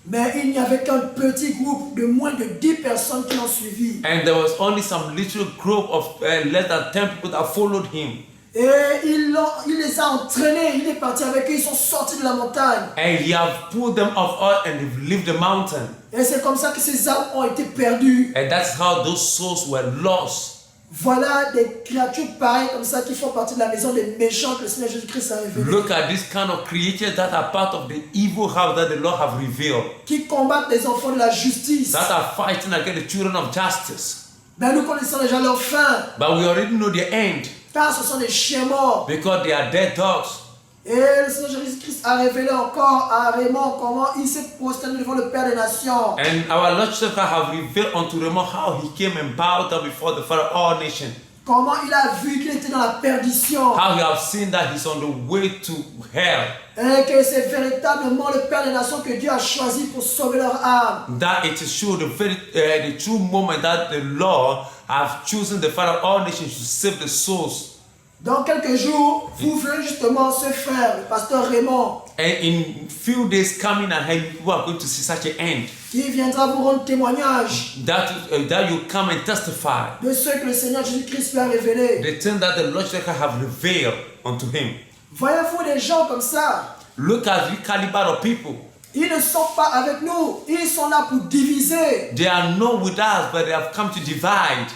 Mais il n'y avait qu'un petit groupe de moins de 10 personnes qui l'ont suivi. And there was only some little group of less than 10 people that followed him. Et il les a entraînés, il est parti avec eux, ils sont sortis de la montagne. And he have pulled them off all and they've left the mountain. Et c'est comme ça que ces âmes ont été perdues. And that's how those souls were lost. Voilà des créatures pareilles comme ça qui font partie de la maison des méchants que le Seigneur Jésus-Christ a révélé. Look at this kind of creatures that are part of the evil house that the Lord have revealed. Qui combattent les enfants de la justice. That are fighting against the children of justice. Ben nous connaissons déjà leur fin. But we already know the end. Car ce sont des chiens morts. Because they are dead dogs. Et le Seigneur Jésus-Christ a révélé encore à Raymond comment il s'est prosterné devant le Père des Nations. And our Lord Jesus Christ have revealed unto Raymond how he came and bowed down before the Father of all nations. Comment il a vu qu'il était dans la perdition. How he have seen that he's on the way to hell. Et que c'est véritablement le Père des Nations que Dieu a choisi pour sauver leur âme. That it is true, the true moment that the Lord have chosen the Father of all nations to save the souls. Dans quelques jours, vous verrez justement ce frère, le pasteur Raymond, And in few days coming ahead, you are going to see such an end. qui viendra vous rendre témoignage That you come and testify de ce que le Seigneur Jésus-Christ lui a révélé. the thing that the Lord Jesus Christ have revealed unto him. Voyez-vous des gens comme ça? Look at the caliber of people. Ils ne sont pas avec nous. Ils sont là pour diviser. They are not with us, but they have come to divide.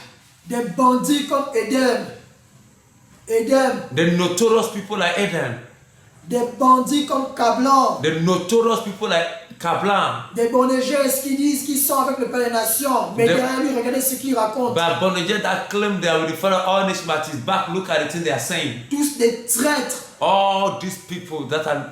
Des bandits comme Edem. The notorious people like Eden. Des bandits comme Kablan. The notorious people like Kablan. Des Bonégers qui disent qu'ils sont avec le Père des Nations. Mais derrière lui, regardez ce qu'ils racontent. But Bonajer that claim they are with the Father of all nations, but his back, look at the thing they are saying. Tous des traîtres. All these people that are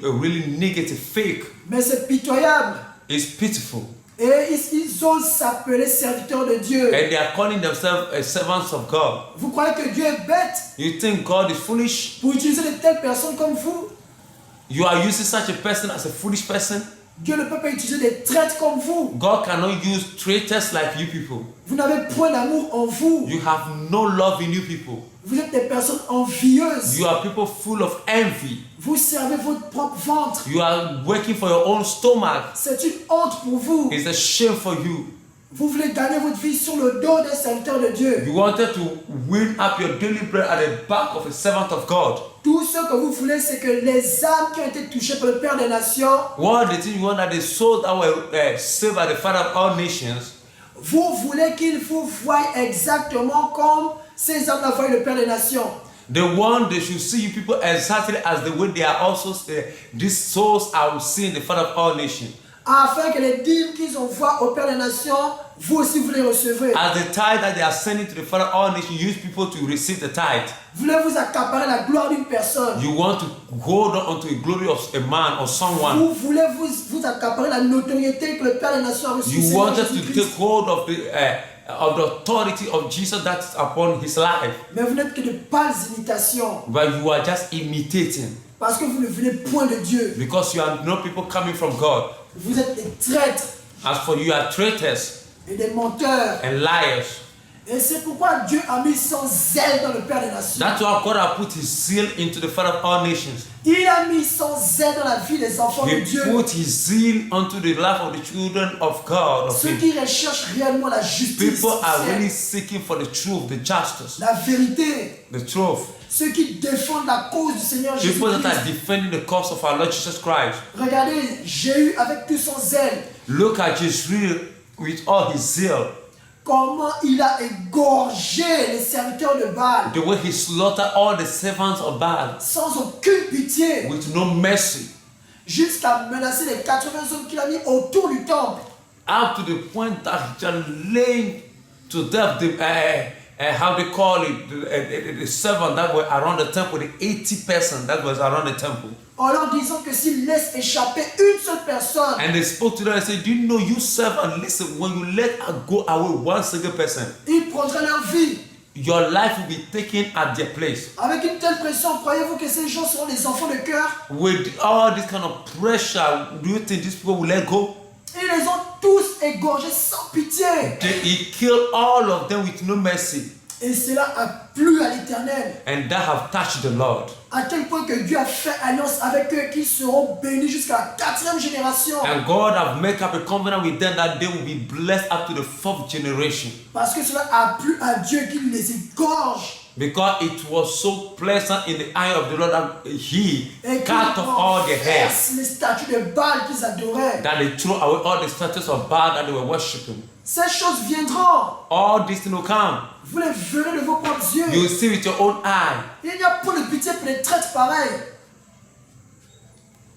really negative, fake. Mais c'est pitoyable. It's pitiful. Et ils osent s'appeler serviteurs de Dieu. And they are calling themselves servants of God. Vous croyez que Dieu est bête You think God is foolish? pour utiliser de telles personnes comme vous? You are using such a person as a foolish person? Dieu ne peut pas utiliser des traîtres comme vous. God cannot use traitors like you people. Vous n'avez point d'amour en vous. You have no love in you people. Vous êtes des personnes envieuses. You are people full of envy. Vous servez votre propre ventre. You are working for your own stomach. C'est une honte pour vous. It's a shame for you. Vous voulez gagner votre vie sur le dos d'un serviteur de Dieu. You wanted to win up your daily bread at the back of a servant of God. Tout ce que vous voulez, c'est que les âmes qui ont été touchées par le Père des Nations, What the thing you want that the souls that were saved by the Father of all nations, vous voulez qu'ils vous voient exactement comme ces âmes-là voient le Père des Nations. the one they should see you people exactly as the way they are also these souls are seeing the Father of all nations. Afin que les dîmes qu'ils envoient au Père des Nations, vous aussi vous les recevez. As the tithe that they are sending to the Father of all nations, use people to receive the tithe. Vous voulez vous accaparer la gloire d'une personne. You want to hold on to the glory of a man or someone. Vous voulez vous accaparer la notoriété que le Père des Nations a reçue. You wanted to take hold of the authority of Jesus that's upon his life. Mais vous n'êtes que de pâles imitations. But you are just imitating. Parce que vous ne venez point de Dieu. Because you are not people coming from God. Vous êtes des traîtres As for you are traitors et des menteurs. and liars. Et c'est pourquoi Dieu a mis son zèle dans le Père des Nations. That's why God has put his seal into the Father of all nations. Il a mis son zèle dans la vie des enfants de He Dieu. put his zeal onto the life of the children of God. Of Ceux him. qui recherchent réellement la justice, People are really seeking for the truth, the justice, la vérité. the truth. Ceux qui défendent la cause du Seigneur People that are Jésus-Christ. defending the cause of our Lord Jesus Christ. Regardez Jéhu avec tout son zèle. Look at Jesus with all his zeal. Comment il a égorgé les serviteurs de Baal. The way he slaughtered all the servants of Baal Sans aucune pitié. with no mercy. Jusqu'à menacer les 80 hommes qu'il a mis autour du temple. Up to the point that he just laying to death how they call it, the servants that were around the temple, the 80 persons that was around the temple. En leur disant que s'ils laissent échapper une seule personne, And they spoke to them and said, do you know you servant, listen, when you let go away one single person, ils prendraient leur vie. your life will be taken at their place. Avec une telle pression, croyez-vous que ces gens seront des enfants de cœur? With all this kind of pressure, do you think these people will let go? Ils les ont tous égorgés sans pitié. He killed all of them with no mercy. Et cela a plu à l'Éternel. And that have touched the Lord. À tel point que Dieu a fait alliance avec eux qu'ils seront bénis jusqu'à la 4e génération. And God have made up a covenant with them that they will be blessed up to the 4th generation. Parce que cela a plu à Dieu qu'il les égorge. Because it was so pleasant in the eye of the Lord that he Et cut off all the hair. les statues de Baal qu'ils adoraient. That they threw away all the statues of Baal that they were worshipping. Ces choses viendront. All these things will come. Vous les verrez de vos propres yeux. You will see with your own eye. Il n'y a pas de pitié pour les traîtres pareils.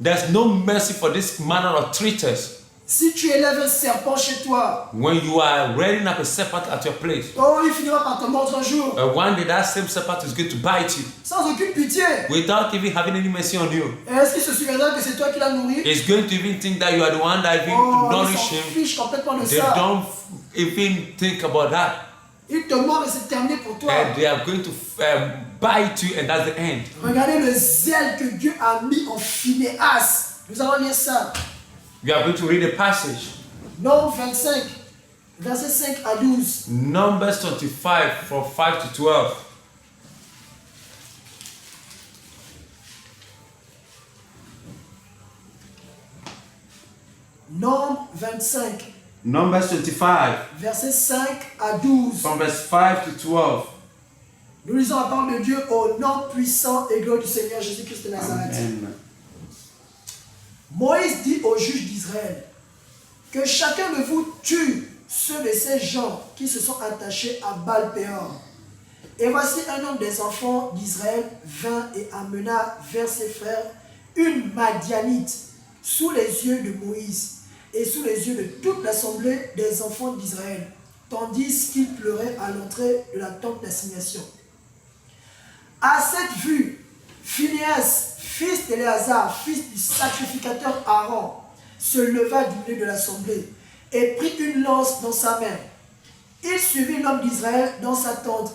There's no mercy for this manner of traitors. Si tu élèves un serpent chez toi, When you are rearing up a serpent at your place, oh, il finira par te mordre un jour. one day that same serpent is going to bite you Sans aucune pitié. without even having any mercy on you. Et est-ce qu'il se souviendra que c'est toi qui l'as nourri? It's going to even think that you are the one that even Oh, il nourish s'en him. fiche complètement de They ça. don't even think about that. Il te mord et c'est terminé pour toi. And they are going to bite you, and that's the end. Regardez le zèle que Dieu a mis en Phinéas. Nous allons lire ça. We are going to read a passage. Nombre 25, versets 5 à 12. Numbers 25 from 5 to 12. Nombre 25, Numbers 25 versets 5 à 12. from verse 5 to 12. Nous lisons la parole de Dieu au nom puissant et glorieux du Seigneur Jésus-Christ de Nazareth. Amen. Moïse dit aux juges d'Israël que chacun de vous tue ceux de ces gens qui se sont attachés à Baal-Péor. Et voici un homme des enfants d'Israël vint et amena vers ses frères une Madianite sous les yeux de Moïse et sous les yeux de toute l'assemblée des enfants d'Israël, tandis qu'il pleurait à l'entrée de la tente d'assignation. À cette vue, Phinéas, fils d'Éléazar, fils du sacrificateur Aaron, se leva du milieu de l'assemblée et prit une lance dans sa main. Il suivit l'homme d'Israël dans sa tente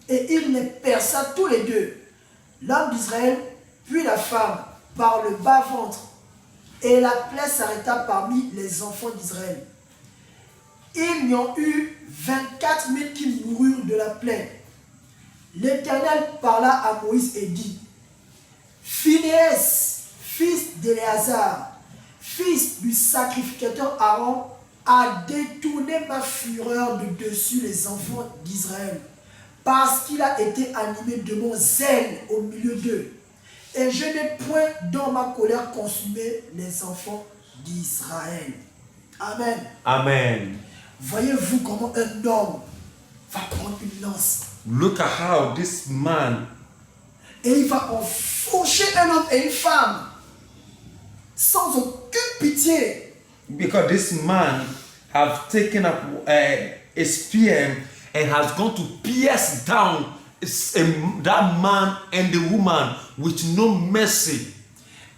et il les perça tous les deux, l'homme d'Israël puis la femme, par le bas-ventre, et la plaie s'arrêta parmi les enfants d'Israël. Il y en eut 24 000 qui moururent de la plaie. L'Éternel parla à Moïse et dit, Phinéas, fils d'Éléazar, fils du sacrificateur Aaron, a détourné ma fureur de dessus les enfants d'Israël, parce qu'il a été animé de mon zèle au milieu d'eux. Et je n'ai point dans ma colère consumé les enfants d'Israël. Amen. Amen. Voyez-vous comment un homme va prendre une lance. Look at how this man, Et il va enfourcher un homme et une femme sans aucune pitié. because this man have taken up a spear and has gone to pierce down that man and the woman with no mercy.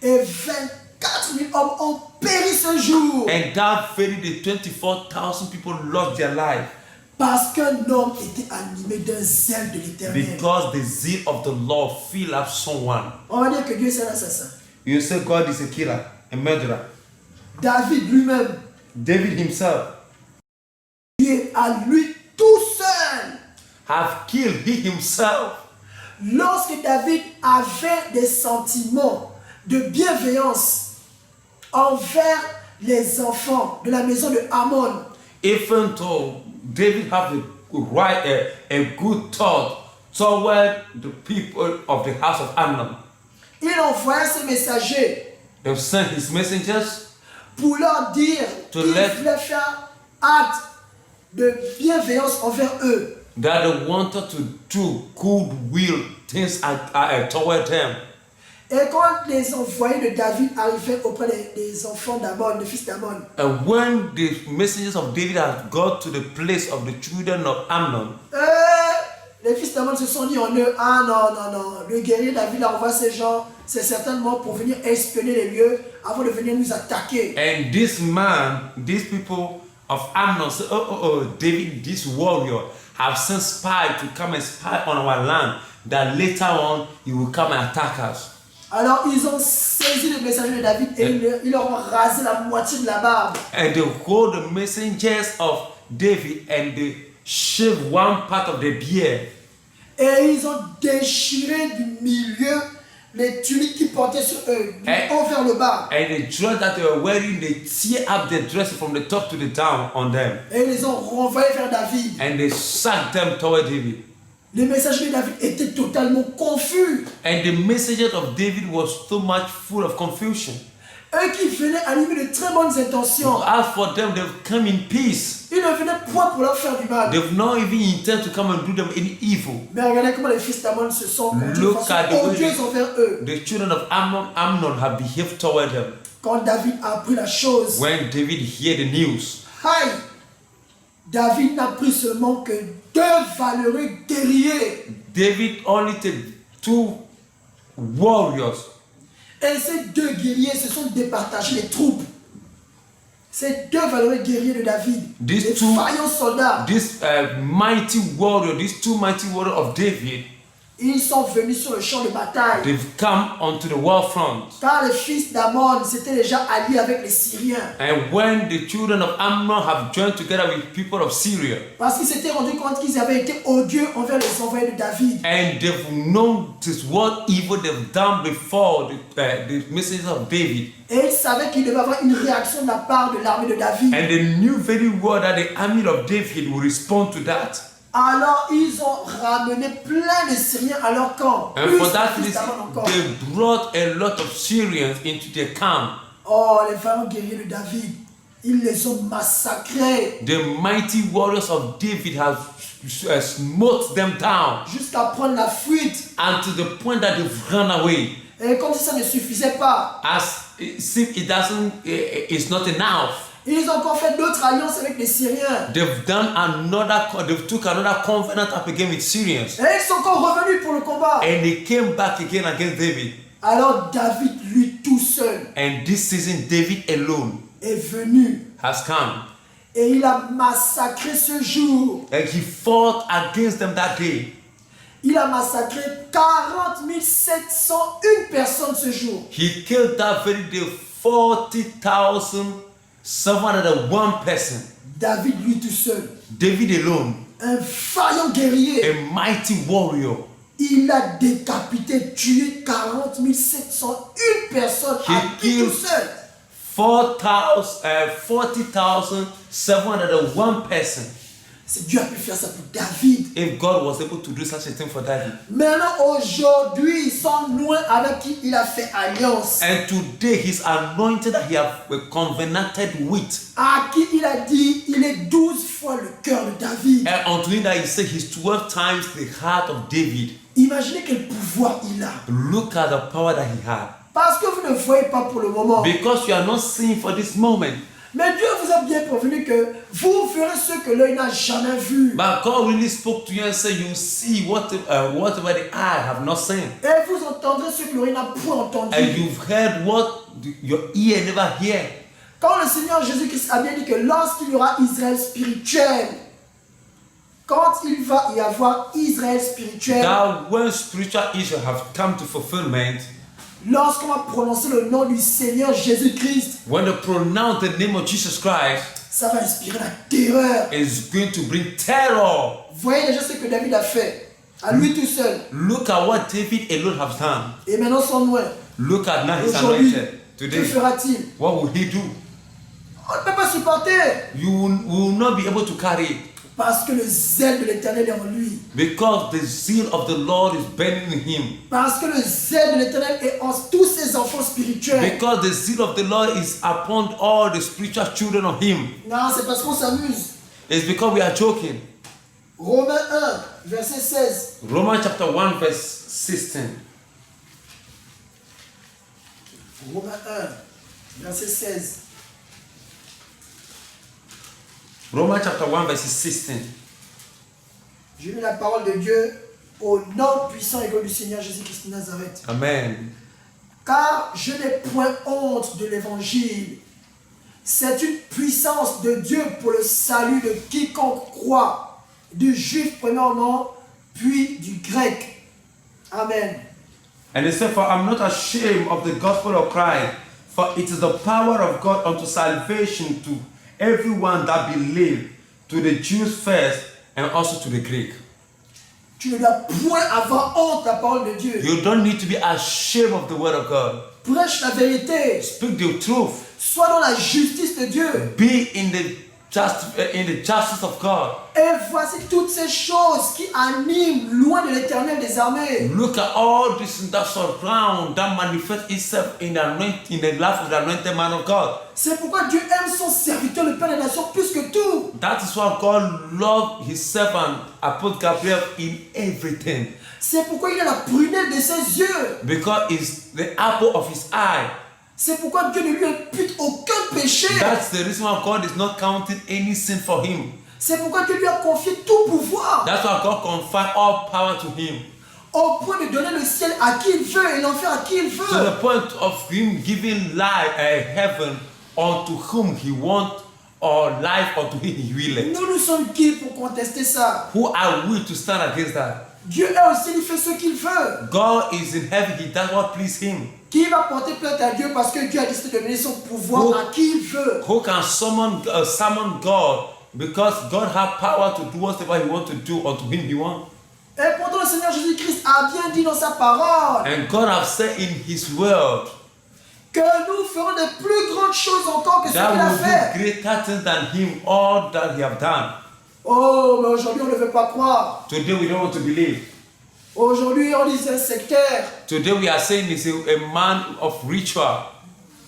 Et 24 000 hommes ont péri ce jour. And that very day, 24,000 people lost their life Parce qu'un homme était animé d'un zèle de l'Éternel. because the zeal of the Lord filled up someone. On va dire que Dieu est un assassin. You say God is a killer, a murderer. David lui-même, David himself Dieu à lui tout seul. have killed he himself. Lorsque David avait des sentiments de bienveillance envers les enfants de la maison de Ammon, Even though David have a good thought toward the people of the house of Amnon, il envoya ses messagers they sent his messengers pour leur dire To qu'il let- voulait faire acte de bienveillance envers eux. that they wanted to do goodwill things toward them. Et quand les envoyés de David arrivaient auprès des enfants d'Ammon, des fils d'Ammon, And when the messengers of David had got to the place of the children of Amnon, les fils d'Ammon se sont dit en eux, ah non, non, non, le guerrier David a envoyé ces gens, c'est certainement pour venir espionner les lieux avant de venir nous attaquer. and this man, these people of Amnon said, David, this warrior, have sent spies to come and spy on our land, that later on he will come and attack us. Alors ils ont saisi le messager de David et ils leur ont rasé la moitié de la barbe. And they hold the messengers of David and they shave one part of the beard. Et ils ont déchiré du milieu les tuniques qu'ils portaient sur eux, du haut vers le bas. And the dress that they were wearing, they tear up the dress from the top to the down on them. Et ils les ont renvoyés vers David. And they sacked them toward David. Les messagers de David étaient totalement confus. And the messengers of David was so much full of confusion. Eux qui venaient animer de très bonnes intentions, As for them, they've come in peace. ils ne venaient point pour leur faire du mal. They've not even intend to come and do them any evil. Mais regardez comment les fils d'Ammon se sont conduits de Look at the façon way odieuse envers eux. the children of Amnon have behaved toward them. Quand David a appris la chose, When David heard the news, aïe, David n'a pris seulement que 2 valeureux guerriers. David only took 2 warriors. Et ces 2 guerriers se sont départagés les troupes. Ces 2 valeureux guerriers de David, These les two- vaillants soldats, These these 2 mighty warriors of David, ils sont venus sur le champ de bataille. they've come onto the war front. Car les fils d'Ammon s'étaient déjà alliés avec les Syriens. And when the children of Amnon have joined together with people of Syria, Parce qu'ils s'étaient rendus compte qu'ils avaient été odieux envers les envoyés de David. and they've noticed what evil they've done before the messengers of David, Et ils savaient qu'il devait avoir une réaction de la part de l'armée de David. and they knew very well that the army of David would respond to that. Alors ils ont ramené plein de Syriens à leur camp. And Plus for that de fils reason, d'Ammon encore. they brought a lot of Syrians into their camp. Oh, les vaillants guerriers de David, ils les ont massacrés The mighty warriors of David have smote them down jusqu'à prendre la fuite. and to the point that they've run away. Et comme si ça ne suffisait pas, As if it doesn't, it's not enough. ils ont encore fait d'autres alliances avec les Syriens. They've took another covenant up again with Syrians. Et ils sont encore revenus pour le combat. And they came back again against David. Alors David, lui tout seul, And this season, David alone est venu has come. et il a massacré ce jour. And he fought against them that day. Il a massacré 40 701 personnes ce jour. He killed that very day 40,701 person. David, lui tout seul, David alone, un vaillant guerrier, a mighty warrior. il a décapité, tué 40 701 personnes He à lui killed tout seul. 40,701 person. C'est Dieu a pu faire ça pour David. If God was able to do such a thing for David. Maintenant, aujourd'hui, ils sont loin avec qui il a fait alliance. And today he's anointed that he have covenanted with. À qui il a dit, il est 12 fois le cœur de David. And unto him that he said he's 12 times the heart of David. Imaginez quel pouvoir il a. Look at the power that he had. Parce que vous ne voyez pas pour le moment. Because you are not seeing for this moment. Mais Dieu vous a bien prévenu que vous verrez ce que l'œil n'a jamais vu. But God really spoke to you and said, you see whatever the eye have not seen. Et vous entendrez ce que l'oreille n'a point entendu. And you've heard what your ear never hear. Quand le Seigneur Jésus-Christ a bien dit que lorsqu'il y aura Israël spirituel, quand il va y avoir Israël spirituel, That when spiritual Israel have come to fulfillment, lorsqu'on va prononcer le nom du Seigneur Jésus-Christ, when they pronounce the name of Jesus Christ, ça va inspirer la terreur. it's going to bring terror. Voyez déjà ce que David a fait, à lui tout seul. Look at what David alone has done. Et maintenant son loin. Look at now he's Aujourd'hui, anointed. que Today, fera-t-il? what will he do? On ne peut pas supporter. You will not be able to carry it. Parce que le zèle de l'Éternel est en lui. Because the zeal of the Lord is burning in him. Parce que le zèle de l'Éternel est en tous ses enfants spirituels. Because the zeal of the Lord is upon all the spiritual children of him. Non, c'est parce qu'on s'amuse. It's because we are joking. Romains 1, verset 16. Romans chapter 1 verse 16. Romains 1, verset 16. Romans chapter 1 verse 16. Je lis la parole de Dieu au nom puissant et glorieux du Seigneur Jésus-Christ de Nazareth. Amen. Car je n'ai point honte de l'évangile. C'est une puissance de Dieu pour le salut de quiconque croit, du juif premièrement, puis du grec. Amen. And he said, for I'm not ashamed of the gospel of Christ, for it is the power of God unto salvation to everyone that believe, to the Jews first and also to the Greek. Tu ne dois point avoir honte de la parole de Dieu. You don't need to be ashamed of the word of God. Prêche la vérité. Speak the truth. Sois dans la justice de Dieu. Be in the justice of God. Et voici toutes ces choses qui animent loin de l'Éternel des armées. Look at all this that surround, that manifest itself in the life of the anointed man of God. C'est pourquoi Dieu aime son serviteur, le Père des Nations, plus que tout. That is why God loved his servant, Apostle Gabriel, in everything. C'est pourquoi il a la prunelle de ses yeux. Because it's the apple of his eye. C'est pourquoi Dieu ne lui impute aucun péché. That's the reason why God is not counting any sin for him. C'est pourquoi Dieu lui a confié tout pouvoir. That's why God conferred all power to him. Au point de donner le ciel à qui il veut et l'enfer à qui il veut. To the point of him giving life, heaven unto whom he wants, or life unto whom he will. Nous sommes qui pour contester ça? Who are we to stand against that? Dieu est aussi, il fait ce qu'il veut. God is in heaven, he does what please him. Qui va porter plainte à Dieu parce que Dieu a décidé de donner son pouvoir à qui il veut? Who can summon God because God has power to do whatever he wants to do unto him he wants. Et pourtant le Seigneur Jésus-Christ a bien dit dans sa parole And God has said in his word que nous ferons de plus grandes choses encore que ce qu'il a that fait. will do greater things than him, all that he have done. Oh, mais aujourd'hui on ne veut pas croire. Today we don't want to believe. Aujourd'hui on dit c'est un sectaire. Today we are saying he's a man of ritual.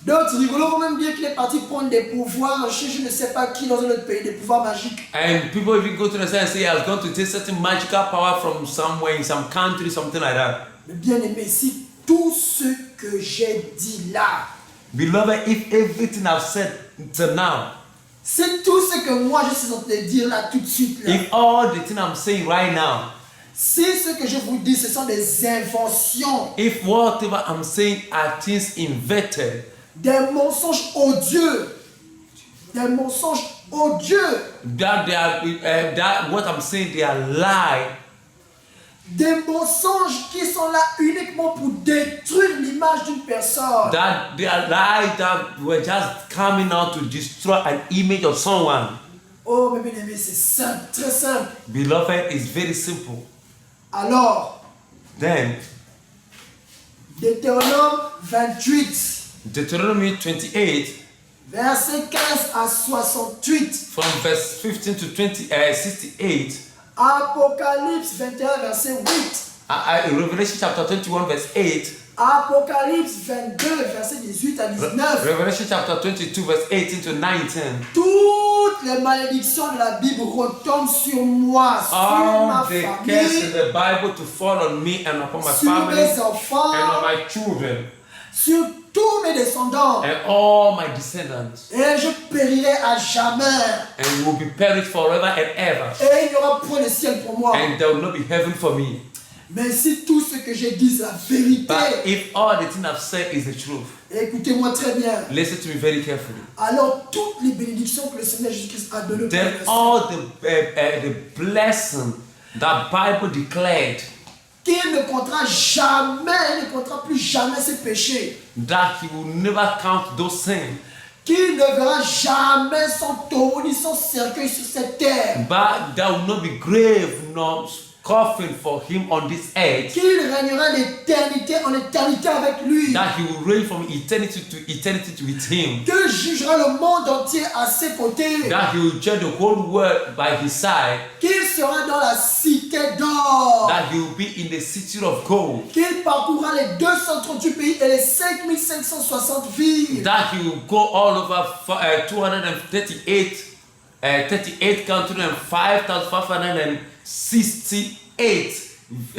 D'autres rigolos vont même dire qu'il est parti prendre des pouvoirs chez je ne sais pas qui dans un autre pays, des pouvoirs magiques. And people even go to the side and say, he has gone to take certain magical power from somewhere in some country, something like that. Mais bien aimé, si tout ce que j'ai dit là, Beloved, if everything I've said till now, c'est tout ce que moi je suis en train de dire là tout de suite là. if all the thing I'm saying right now, Si ce que je vous dis ce sont des inventions, if whatever I'm saying are things invented, des mensonges odieux, des mensonges odieux, that they are, that what I'm saying they are lie, des mensonges qui sont là uniquement pour détruire l'image d'une personne. that they are lies that were just coming out to destroy an image of someone. Oh, mes bien-aimés, c'est simple, très simple. Beloved, it's very simple. Alors, Then, Deutéronome 28, Deuteronomy 28, versets 15 à 68, from verse 15 to 68, Apocalypse 21, verset 8, Revelation chapter 21, verse 8, Apocalypse 22, verset 18 à 19. Revelation chapter 22, verse 18 to 19. Toutes les malédictions de la Bible retombent sur moi, sur ma All the curse in famille, the Bible to fall on me and upon my sur family mes and on enfants, my children sur tous mes descendants. and all my descendants, Et je périrai à jamais. and will be perished forever and ever. Et il n'y aura point de ciel pour moi. And there will not be heaven for me. Mais si tout ce que j'ai dit c'est la vérité, But if all the thing I've said is the truth, écoutez-moi très bien, listen to me very carefully. alors toutes les bénédictions que le Seigneur Jésus-Christ a données, Then all the blessing that Bible declared qu'il ne comptera jamais, il ne comptera plus jamais ses péchés, that He will never count those sins, qu'il ne verra jamais son taureau ni son cercueil sur cette terre, but there will not be grave nor coffin for Him on this earth. qu'il régnera d'éternité en éternité avec lui, That He will reign from eternity to eternity with Him. qu'il jugera le monde entier à ses côtés, That He will judge the whole world by His side. qu'il sera dans la cité d'or, That He will be in the city of gold. qu'il parcourra les 238 pays et les 5560 villes, That He will go all over 238 38 countries and 5,568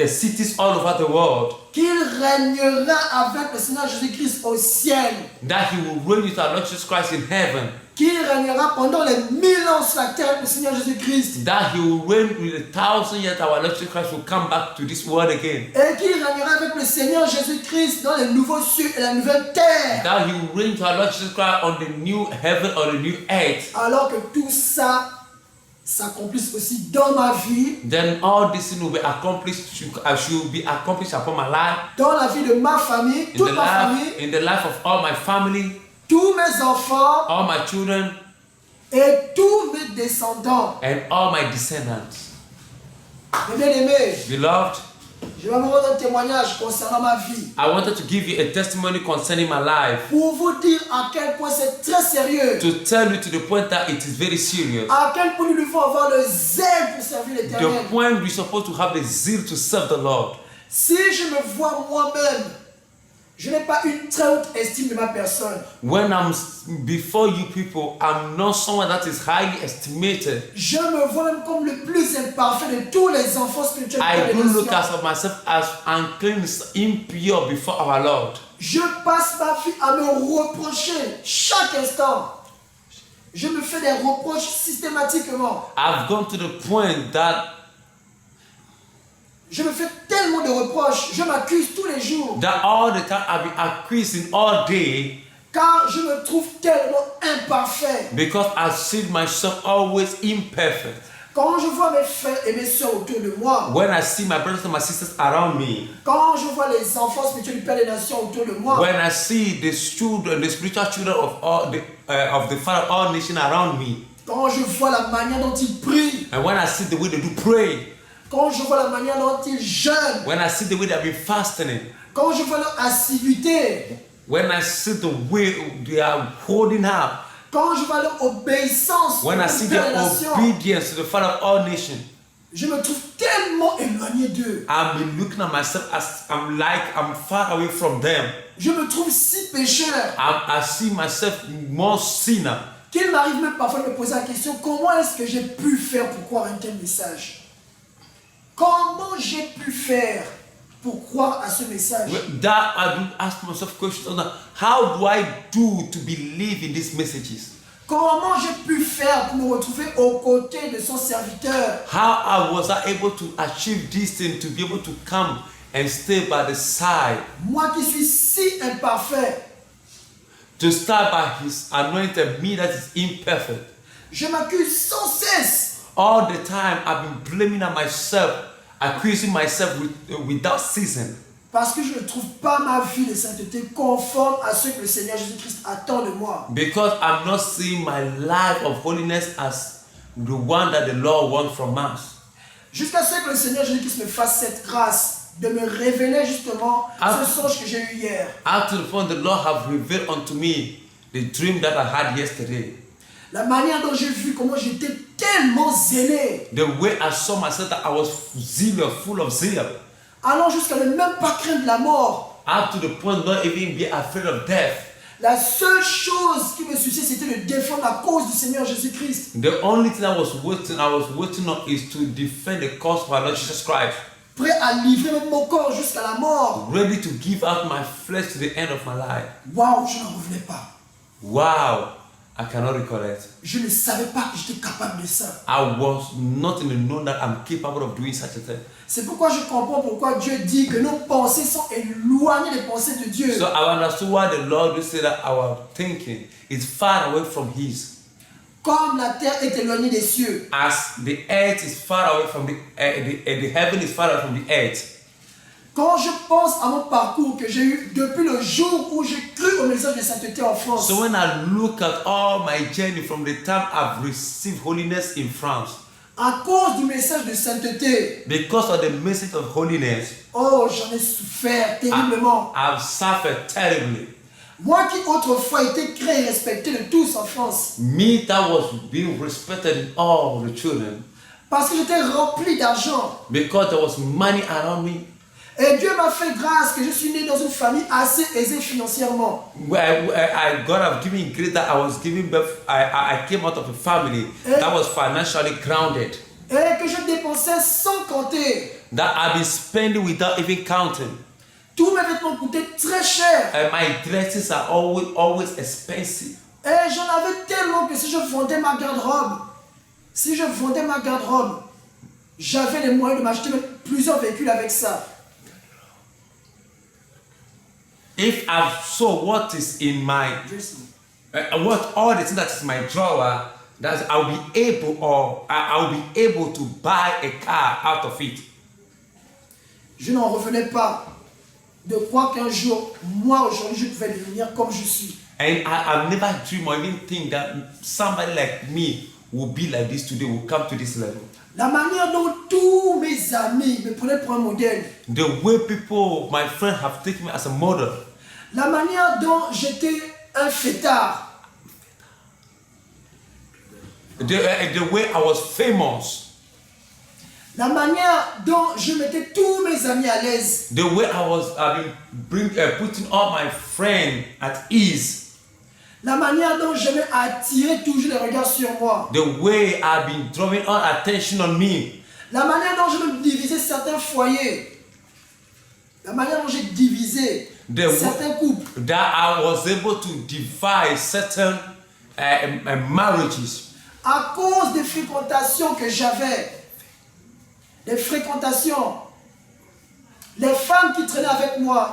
cities all over the world. qu'il régnera avec le Seigneur Jésus-Christ au ciel, That He will reign with our Lord Jesus Christ in heaven. qu'il régnera pendant les 1000 ans sur la terre avec le Seigneur Jésus-Christ, That He will reign with 1,000 years. Our Lord Jesus Christ will come back to this world again. et qu'il régnera avec le Seigneur Jésus-Christ dans les nouveaux cieux et la nouvelle terre, That He will reign with our Lord Jesus Christ on the new heaven or the new earth. alors que tout ça s'accomplisse aussi dans ma vie, Then all this thing will be accomplished. Should be accomplished upon my life, dans la vie de ma famille, in toute the ma famille, life, in the life of all my family, tous mes enfants all my children, et tous mes descendants. and all my descendants. Mes bien-aimés, Beloved, je vais vous rendre un témoignage concernant ma vie, I wanted to give you a testimony concerning my life, pour vous dire à quel point c'est très sérieux, to tell you to the point that it is very serious. à quel point nous devons avoir le zèle pour servir The l'Éternel. point we're supposed to have the zeal to serve the Lord. Si je me vois moi-même, je n'ai pas une très haute estime de ma personne. When I'm before you people, I'm not someone that is highly estimated. Je me vois même comme le plus imparfait de tous les enfants spirituels de I la don't look nation. at myself as unclean, impure before our Lord. Je passe ma vie à me reprocher chaque instant. Je me fais des reproches systématiquement. I've gone to the point that Je me fais tellement de reproches. Je m'accuse tous les jours. all the time I've been accusing all day Car je me trouve tellement imparfait. because I see myself always imperfect. Quand je vois mes frères et mes soeurs autour de moi, When I see my brothers and my sisters around me, quand je vois les enfants spirituels du Père des Nations autour de moi, when I see the children, the spiritual children of the Father of all nations around me, quand je vois la manière dont ils prient, and when I see the way they do pray, quand je vois la manière dont ils jeûnent, when I see the way they've been fasting, quand je vois leur assiduité, when I see the way they are holding up, quand je vois leur obéissance au when I see Père their des Nations, obedience to the Father of all nations, je me trouve tellement éloigné d'eux. I'm looking at myself as I'm far away from them. je me trouve si pécheur I see myself more sinner. qu'il m'arrive même parfois de me poser la question, comment est-ce que j'ai pu faire pour croire un tel message? Comment j'ai pu faire pour croire à ce message? That I do ask myself questions. How do I do to believe in these messages? Comment j'ai pu faire pour me retrouver aux côtés de son serviteur? How was I able to achieve this thing, to be able to come and stay by the side, Moi qui suis si imparfait, to stand by his anointed me that is imperfect? je m'accuse sans cesse All the time I've been blaming on myself, accusing myself without ceasing. parce que je ne trouve pas ma vie de sainteté conforme à ce que le Seigneur Jésus-Christ attend de moi. Because I'm not seeing my life of holiness as the one that the Lord wants from us. Jusqu'à ce que le Seigneur Jésus-Christ me fasse cette grâce de me révéler justement ce songe que j'ai eu hier. Up to the point the Lord have revealed unto me the dream that I had yesterday. La manière dont j'ai vu comment j'étais tellement zélé, The way I saw myself, that I was zealous, full of zeal. allant jusqu'à ne même pas craindre la mort. Up to the point not even be afraid of death. La seule chose qui me souciait, c'était de défendre la cause du Seigneur Jésus-Christ. The only thing I was waiting on is to defend the cause of our Lord Jesus Christ. Prêt à livrer même mon corps jusqu'à la mort. Ready to give out my flesh to the end of my life. Waouh, je n'en revenais pas. Wow, I cannot recollect. Je ne savais pas que j'étais capable de ça. I was not even known that I'm capable of doing such a thing. C'est pourquoi je comprends pourquoi Dieu dit que nos pensées sont éloignées des pensées de Dieu. So I understood why the Lord will say that our thinking is far away from His. Comme la terre est éloignée des cieux. As the earth is far away from the heaven is far away from the earth. Quand je pense à mon parcours que j'ai eu depuis le jour où j'ai cru au message de sainteté en France, So when I look at all my journey from the time I've received holiness in France, à cause du message de sainteté, because of the message of holiness, oh, j'en ai souffert terriblement. I've suffered terribly. Moi qui autrefois étais créé et respecté de tous en France, Me that was being respected in all the children, parce que j'étais rempli d'argent. because there was money around me. Et Dieu m'a fait grâce que je suis né dans une famille assez aisée financièrement. God have given grace that I was giving birth. I came out of a family that was financially grounded. Et que je dépensais sans compter. That I've been spending without even counting. Tous mes vêtements coûtaient très cher. And my dresses are always expensive. Et j'en avais tellement que si je vendais ma garde-robe, j'avais les moyens de m'acheter même plusieurs véhicules avec ça. If I saw what is in my what all the things that is in my drawer, that I'll be able to buy a car out of it. Je n'en revenais pas de croire qu'un jour, moi aujourd'hui, je pouvais devenir comme je suis. And I've never dreamed or even think that somebody like me will be like this today, will come to this level. La manière dont tous mes amis me prenaient pour un modèle. The way people, my friends, have taken me as a model. La manière dont j'étais un fêtard. The way I was famous. La manière dont je mettais tous mes amis à l'aise. The way I was putting all my friends at ease. La manière dont j'aimais attirer toujours les regards sur moi. The way I've been drawing all attention on me. La manière dont je me divisais certains foyers. La manière dont j'ai divisé certains couples. That I was able to divide certain marriages. À cause des fréquentations que j'avais. Des fréquentations. Les femmes qui traînaient avec moi.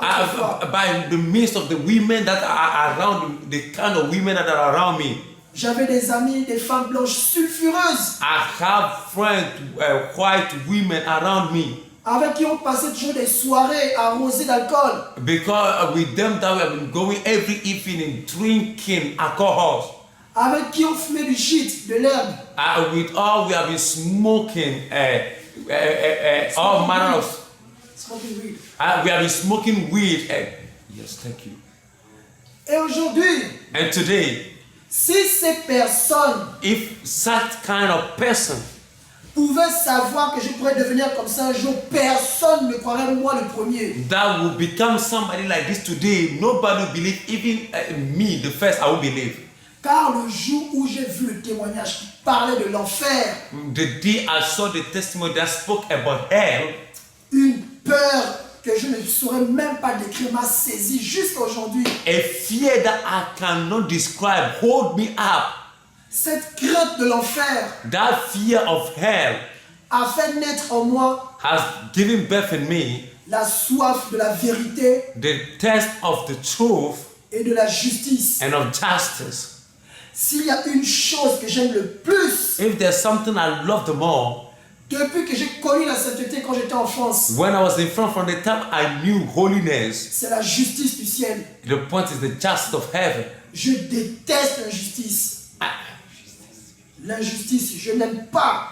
By the midst of the women that are around, the kind of women that are around me. J'avais des amis, des femmes blanches sulfureuses. I have friends, white women around me. Avec qui on passait toujours des soirées arrosées d'alcool. Because with them that we have been going every evening drinking alcohol. Avec qui on fumait du shit, de l'herbe. With all we have been smoking all manner of. Smoking weed. We have been smoking weed. Yes, thank you. Et aujourd'hui, And today, si ces personnes if such kind of person pouvais savoir que je pourrais devenir comme ça un jour, personne ne croirait moi le premier. That will become somebody like this today. Nobody will believe, even me, the first, I won't believe. Car le jour où j'ai vu le témoignage qui parlait de l'enfer, The day I saw the testimony that spoke about hell, une peur que je ne saurais même pas décrire m'a saisi jusqu'à aujourd'hui. a fear that I cannot describe hold me up. Cette crainte de l'enfer That fear of hell a fait naître en moi has given birth in me la soif de la vérité the thirst of the truth et de la justice. and of justice. S'il y a une chose que j'aime le plus If there's something I love the more, depuis que j'ai connu la sainteté quand j'étais en France, when I was in front from the time I knew holiness, c'est la justice du ciel. the point is the justice of heaven. Je déteste l'injustice. L'injustice, je n'aime pas.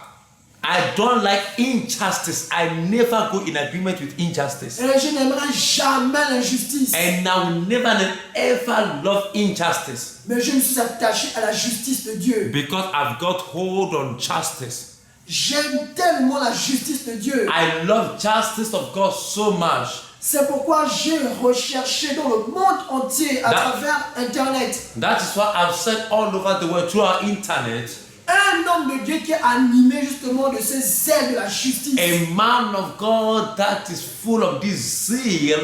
I don't like injustice. I never go in agreement with injustice. Et je n'aimerais jamais l'injustice. And I will never and ever love injustice. Mais je me suis attaché à la justice de Dieu. Because I've got hold on justice. J'aime tellement la justice de Dieu. I love justice of God so much. C'est pourquoi j'ai recherché dans le monde entier à travers Internet That is why I've said all over the world through our internet, un homme de Dieu qui est animé justement de ces ailes de la justice. a man of God that is full of this zeal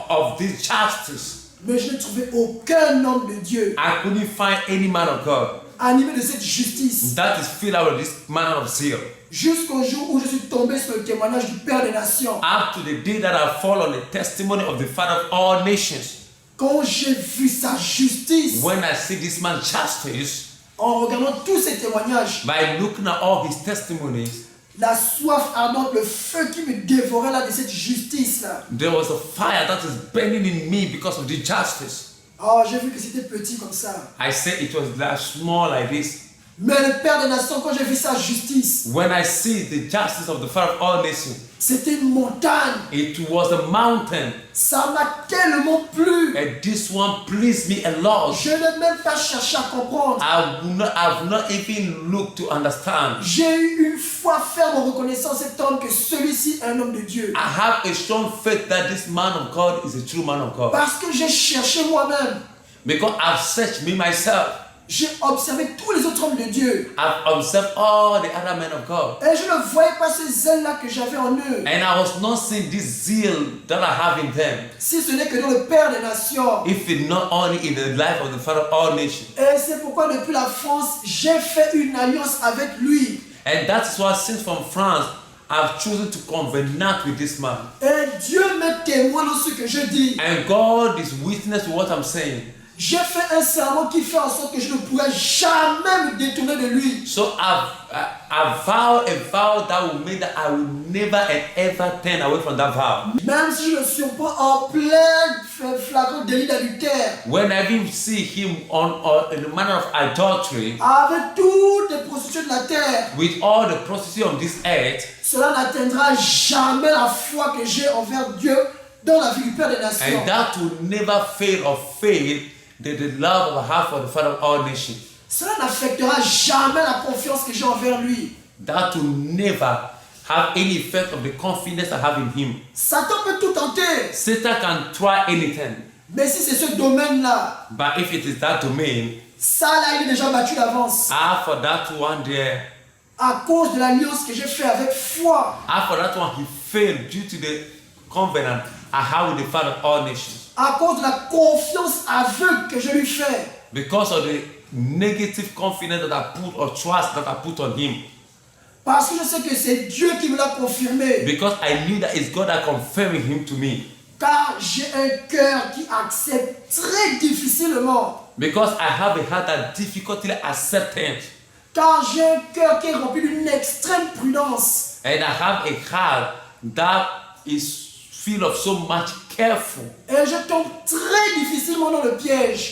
of this justice. Mais je n'ai trouvé aucun homme de Dieu I couldn't find any man of God animé de cette justice. that is filled out of this manner of zeal. Jusqu'au jour où je suis tombé sur le témoignage du Père des Nations. Up to the day that I fall on the testimony of the Father of all nations. Quand j'ai vu sa justice, When I see this man's justice, en regardant tous ces témoignages, by looking at all his testimonies, la soif ardente, le feu qui me dévorait là de cette justice-là. there was a fire that is burning in me because of the justice. Oh, j'ai vu que c'était petit comme ça. I said it was that small like this. Mais le Père des Nations, quand j'ai vu sa justice, When I see the justice of the Father of all nations, c'était une montagne. it was a mountain. Ça m'a tellement plu. And this one pleased me a lot. Je n'ai même pas cherché à comprendre. I've not even looked to understand. J'ai eu une foi ferme en reconnaissant cet homme que celui-ci est un homme de Dieu. I have a strong faith that this man of God is a true man of God. Parce que j'ai cherché moi-même. Because I've searched me myself. J'ai observé tous les autres hommes de Dieu. I've observed all the other men of God. Et je ne voyais pas ce zèle-là que j'avais en eux. And I was not seeing this zeal that I have in them. Si ce n'est que dans le Père des Nations. If it not only in the life of the Father of all nations. Et c'est pourquoi depuis la France, j'ai fait une alliance avec lui. And that is why since from France, I've chosen to covenant with this man. Et Dieu me témoigne dans ce que je dis. And God is witness to what I'm saying. J'ai fait un serment qui fait en sorte que je ne pourrais jamais me détourner de lui. So I vow a vow that will make that I will never and ever turn away from that vow. Même si je ne suis pas en plein flagrant délit d'adultère. When I even see him in the manner of adultery, Avec toutes les prostituées de la terre. with all the prostitutes of this earth, Cela n'atteindra jamais la foi que j'ai envers Dieu dans la vie du Père des Nations. and that will never fail or fail the love I have for the Father of all nations. Cela n'affectera jamais la confiance que j'ai envers lui. That will never have any effect of the confidence I have in him. Satan peut tout tenter. Satan can try anything, Mais si c'est ce domaine-là, but if it is that domain, ça là, il est déjà battu d'avance. for that one there, À cause de l'alliance que j'ai fait avec foi. for that one he failed due to the covenant I have with the Father of all nations. À cause de la confiance aveugle que je lui fais. Because of the negative confidence that I put or trust that I put on him. Parce que je sais que c'est Dieu qui me l'a confirmé. Because I knew that it's God that confirming him to me. Car j'ai un cœur qui accepte très difficilement. Because I have a heart that difficultly accepts him. Car j'ai un cœur qui est rempli d'une extrême prudence. And I have a heart that is full of so much careful. Et je tombe très difficilement dans le piège.